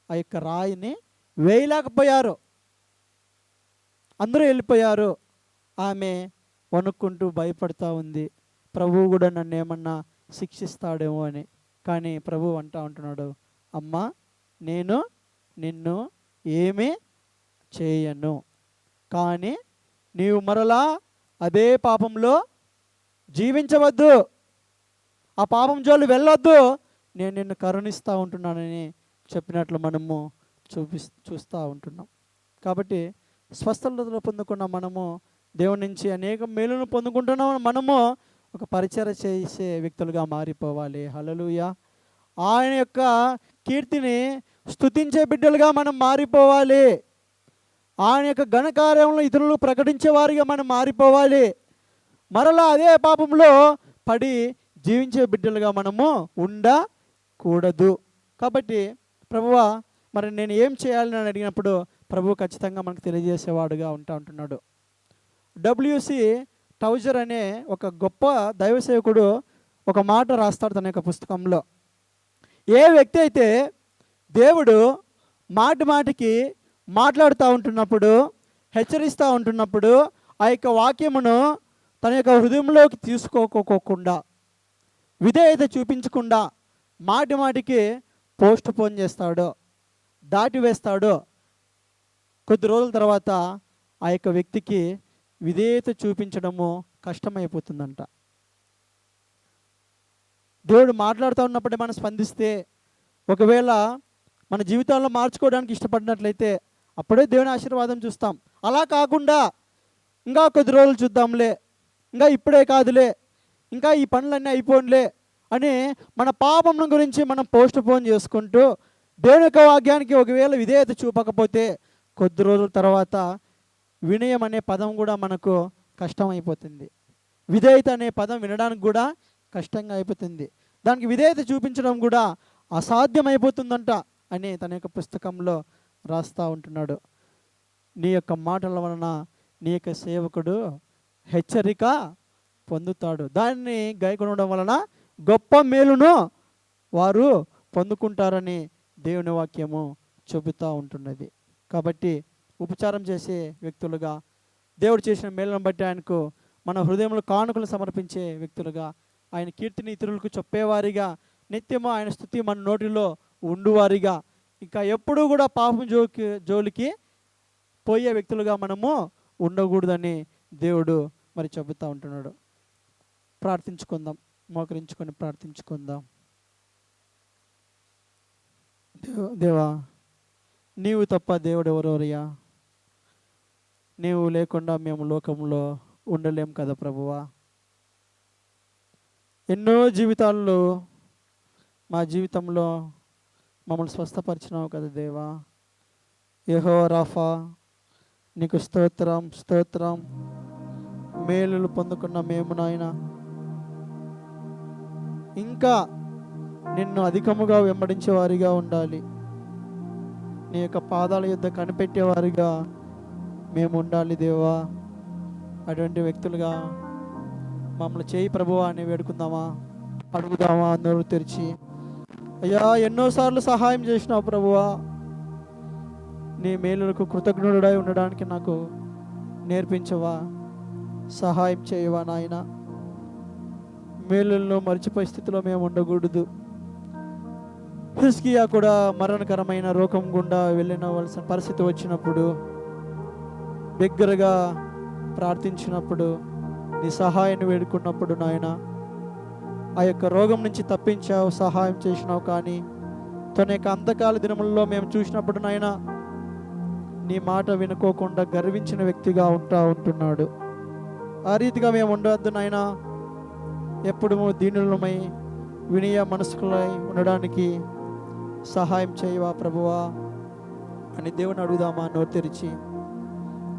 [SPEAKER 3] ఆ యొక్క రాయిని వేయలేకపోయారు. అందరూ వెళ్ళిపోయారు. ఆమె వణుక్కుంటూ భయపడుతూ ఉంది, ప్రభువు కూడా నన్ను ఏమన్నా శిక్షిస్తాడేమో అని. కానీ ప్రభువు అంటున్నాడు, అమ్మా నేను నిన్ను ఏమీ చేయను, కానీ నీవు మరలా అదే పాపంలో జీవించవద్దు, ఆ పాపం జోలు వెళ్ళొద్దు, నేను నిన్ను కరుణిస్తూ ఉంటున్నానని చెప్పినట్లు మనము చూస్తూ ఉంటున్నాం. కాబట్టి స్వస్థతలు పొందుకున్న మనము దేవుని నుంచి అనేక మేలును పొందుకుంటున్నాం. మనము ఒక పరిచర్య చేసే వ్యక్తులుగా మారిపోవాలి. హల్లెలూయా. ఆయన యొక్క కీర్తిని స్తుతించే బిడ్డలుగా మనం మారిపోవాలి. ఆయన యొక్క ఘనకార్యంలో ఇతరులు ప్రకటించే వారిగా మనం మారిపోవాలి. మరలా అదే పాపంలో పడి జీవించే బిడ్డలుగా మనము ఉండకూడదు. కాబట్టి ప్రభువా మరి నేను ఏం చేయాలని అని అడిగినప్పుడు ప్రభువు ఖచ్చితంగా మనకు తెలియజేసేవాడుగా ఉంటున్నాడు. WC టౌజర్ అనే ఒక గొప్ప దైవ సేవకుడు ఒక మాట రాస్తాడు తన యొక్క పుస్తకంలో. ఏ వ్యక్తి అయితే దేవుడు మాటికి మాట్లాడుతూ ఉంటున్నప్పుడు, హెచ్చరిస్తూ ఉంటున్నప్పుడు ఆ యొక్క వాక్యమును తన యొక్క హృదయంలోకి తీసుకోకోకుండా, విధేయత చూపించకుండా మాటికి పోస్ట్ పోన్ చేస్తాడో, దాటివేస్తాడో, కొద్ది రోజుల తర్వాత ఆ యొక్క వ్యక్తికి విధేయత చూపించడము కష్టమైపోతుందంట. దేవుడు మాట్లాడుతూ ఉన్నప్పుడే మనం స్పందిస్తే, ఒకవేళ మన జీవితాల్లో మార్చుకోవడానికి ఇష్టపడినట్లయితే అప్పుడే దేవుని ఆశీర్వాదం చూస్తాం. అలా కాకుండా ఇంకా కొద్ది రోజులు చూద్దాంలే, ఇంకా ఇప్పుడే కాదులే, ఇంకా ఈ పనులన్నీ అయిపోన్లే అని మన పాపం గురించి మనం పోస్ట్ పోన్ చేసుకుంటూ దేవుని యొక్క వాక్యానికి ఒకవేళ విధేయత చూపకపోతే కొద్ది రోజుల తర్వాత వినయం అనే పదం కూడా మనకు కష్టం అయిపోతుంది. విధేయత అనే పదం వినడానికి కూడా కష్టంగా అయిపోతుంది. దానికి విధేయత చూపించడం కూడా అసాధ్యమైపోతుందంట అని తన యొక్క పుస్తకంలో రాస్తూ ఉంటున్నాడు. నీ యొక్క మాటల వలన నీ యొక్క సేవకుడు హెచ్చరిక పొందుతాడు. దాన్ని గైకొనడం వలన గొప్ప మేలును వారు పొందుకుంటారని దేవుని వాక్యము చెబుతూ ఉంటున్నది. కాబట్టి ఉపచారం చేసే వ్యక్తులుగా, దేవుడు చేసిన మేలును బట్టి ఆయనకు మన హృదయంలో కానుకలు సమర్పించే వ్యక్తులుగా, ఆయన కీర్తిని ఇతరులకు చెప్పేవారిగా, నిత్యము ఆయన స్తుతి మన నోటిలో ఉండువారిగా, ఇంకా ఎప్పుడూ కూడా పాపం జోలికి పోయే వ్యక్తులుగా మనము ఉండకూడదని దేవుడు మరి చెబుతూ ఉంటున్నాడు. ప్రార్థించుకుందాం, మోకరించుకొని ప్రార్థించుకుందాం. దేవా, నీవు తప్ప దేవుడు ఎవరెవరయ్యా? నీవు లేకుండా మేము లోకంలో ఉండలేం కదా ప్రభువా. ఎన్నో జీవితాల్లో మా జీవితంలో మమ్మల్ని స్వస్థపరిచినావు కదా దేవా. యెహోవా రాఫా, నీకు స్తోత్రం స్తోత్రం. మేలులు పొందుకున్న మేము నాయన ఇంకా నిన్ను అధికముగా వెంబడించే వారిగా ఉండాలి. నీ యొక్క పాదాల యొద్ద కనిపెట్టేవారిగా మేము ఉండాలి దేవా. అటువంటి వ్యక్తులుగా మమ్మల్ని చేయి ప్రభువా అని వేడుకుందామా, అడుగుదామా అందరూ తెరిచి. అయ్యా, ఎన్నోసార్లు సహాయం చేసినావు ప్రభువా. నీ మేలులకు కృతజ్ఞుడై ఉండడానికి నాకు నేర్పించవా, సహాయం చేయవా నాయన. మేలుల్లో మర్చిపోయే స్థితిలో మేము ఉండకూడదు. హిజ్కియా కూడా మరణకరమైన రోగం గుండా వెళ్ళినవలసిన పరిస్థితి వచ్చినప్పుడు, బిగ్గరగా ప్రార్థించినప్పుడు, నీ సహాయాన్ని వేడుకున్నప్పుడు నాయన ఆ యొక్క రోగం నుంచి తప్పించావు, సహాయం చేసినావు. కానీ తన యొక్క అంతకాల దినములలో మేము చూసినప్పుడు నాయన నీ మాట వినుకోకుండా గర్వించిన వ్యక్తిగా ఉంటున్నాడు. ఆ రీతిగా మేము ఉండవద్దు నాయన. ఎప్పుడు దీనులమై వినయ మనస్కులై ఉండడానికి సహాయం చేయవా ప్రభువా అని దేవుని అడుగుదామా నోరు తెరిచి.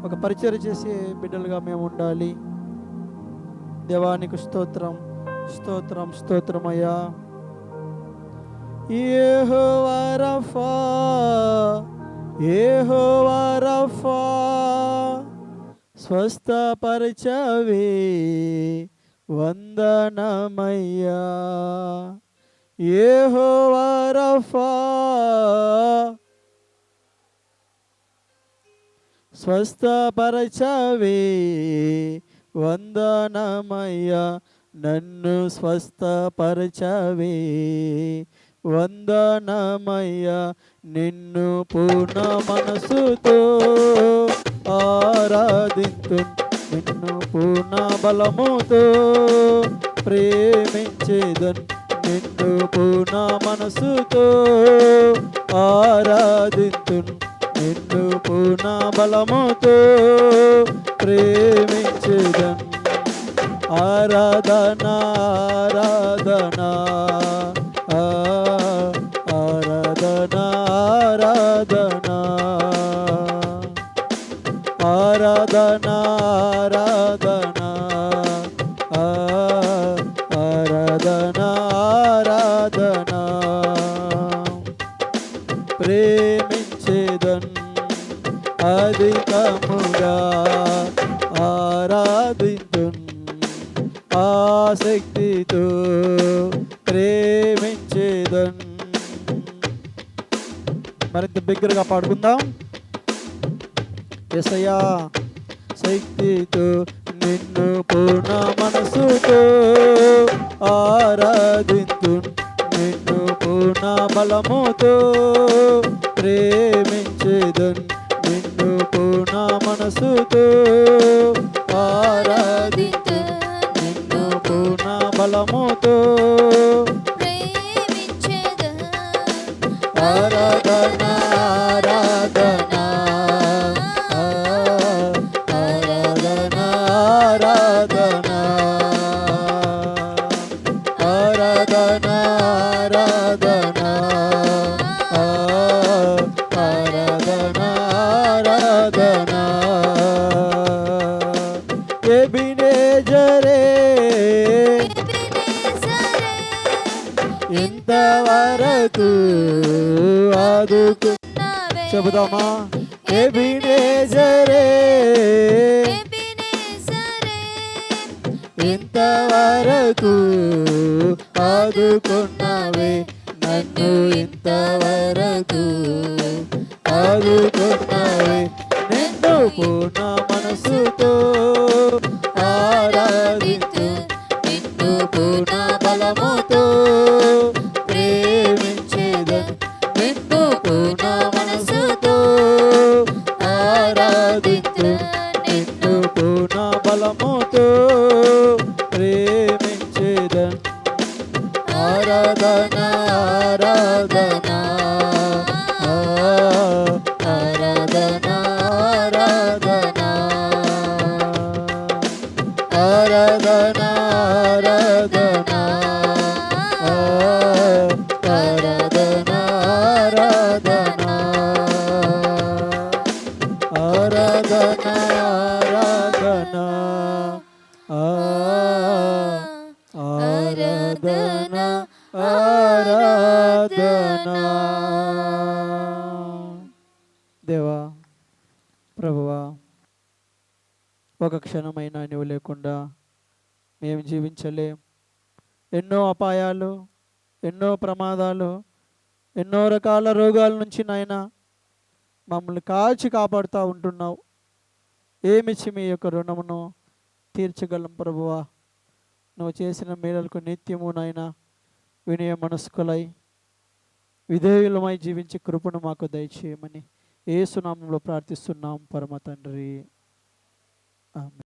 [SPEAKER 3] ఒక పరిచర్య చేసే బిడ్డలుగా మేము ఉండాలి. దేవానికి స్తోత్రం స్తోత్రం స్తోత్రం అయ్యా. యెహోవా రఫా, యెహోవా రఫా, స్వస్థపరచవే వందనమయ్యా. యెహోవా రఫా, స్వస్థపరచవే వందనమయ్యా. నన్ను స్వస్థపరచవే వందనమయ్యా. నిన్ను పూర్ణ మనసుతో ఆరాధింతు, నిన్ను పూర్ణ బలముతో ప్రేమించేదన్. నిన్ను పూర్ణ మనసుతో ఆరాధింతు, నిన్ను పూర్ణ బలముతో ప్రేమించేదన్. ఆరాధనా ఆరాధనా ఆరాధనా ఆరాధనా ఆరాధనా ఆరాధనా ఆరాధనా ఆరాధనా. ప్రేమించేదన్ అధికముగా ఆరాధింతున్, ఆసక్తితో ప్రేమించేదన్. మరింత బిగ్గరగా పాడుకుందాం. యేసయ్యా, శక్తితో నిన్ను పూర్ణ మనసుతో ఆరాధింతు, నిన్ను పూర్ణ బలముతో ప్రేమించేదన్. నిన్ను పూర్ణ మనసుతో ఆరాధింతు, నిన్ను పూర్ణ బలముతో ప్రేమించేదన్. ఆరాధనా ఆరాధనా ఆరాధనా ఆరాధనా ఆరాధనా ఆరాధనా ఆరాధనా ఆరాధనా. ఎబినేజరే ఇంతవరకు ఆదుకు. చెబుదామా? ఎబినేజరే ఇంతవరకు ఆదుకున్నావే నన్ను, ఇంతవరకు ఆదుకున్నావే. నిన్ను పూర్ణ మనసుతో ఆరాధింతు, నిన్ను పూర్ణ బలముతో ప్రేమించేదన్. నిన్ను పూర్ణ మనసుతో ఆరాధింతు, నిన్ను పూర్ణ బలముతో ప్రేమించేదన్. ఆరాధనా ఆరాధనా ఆరాధన ఆరాధన ఆరాధన ఆరాధన. దేవా ప్రభువా, ఒక క్షణమైనా నువ్వు లేకుండా మేము జీవించలేం. ఎన్నో అపాయాలు, ఎన్నో ప్రమాదాలు, ఎన్నో రకాల రోగాల నుంచి నాయన మమ్మల్ని కాచి కాపాడుతూ ఉంటున్నావు. ఏమిచ్చి మీ యొక్క రుణమును తీర్చగలం ప్రభువా. నువ్వు చేసిన మేలులకు నిత్యము నాయన వినయ మనస్కులై విధేయులమై జీవించే కృపను మాకు దయచేయమని యేసు నామములో ప్రార్థిస్తున్నాం పరమ తండ్రి. ఆమేన్.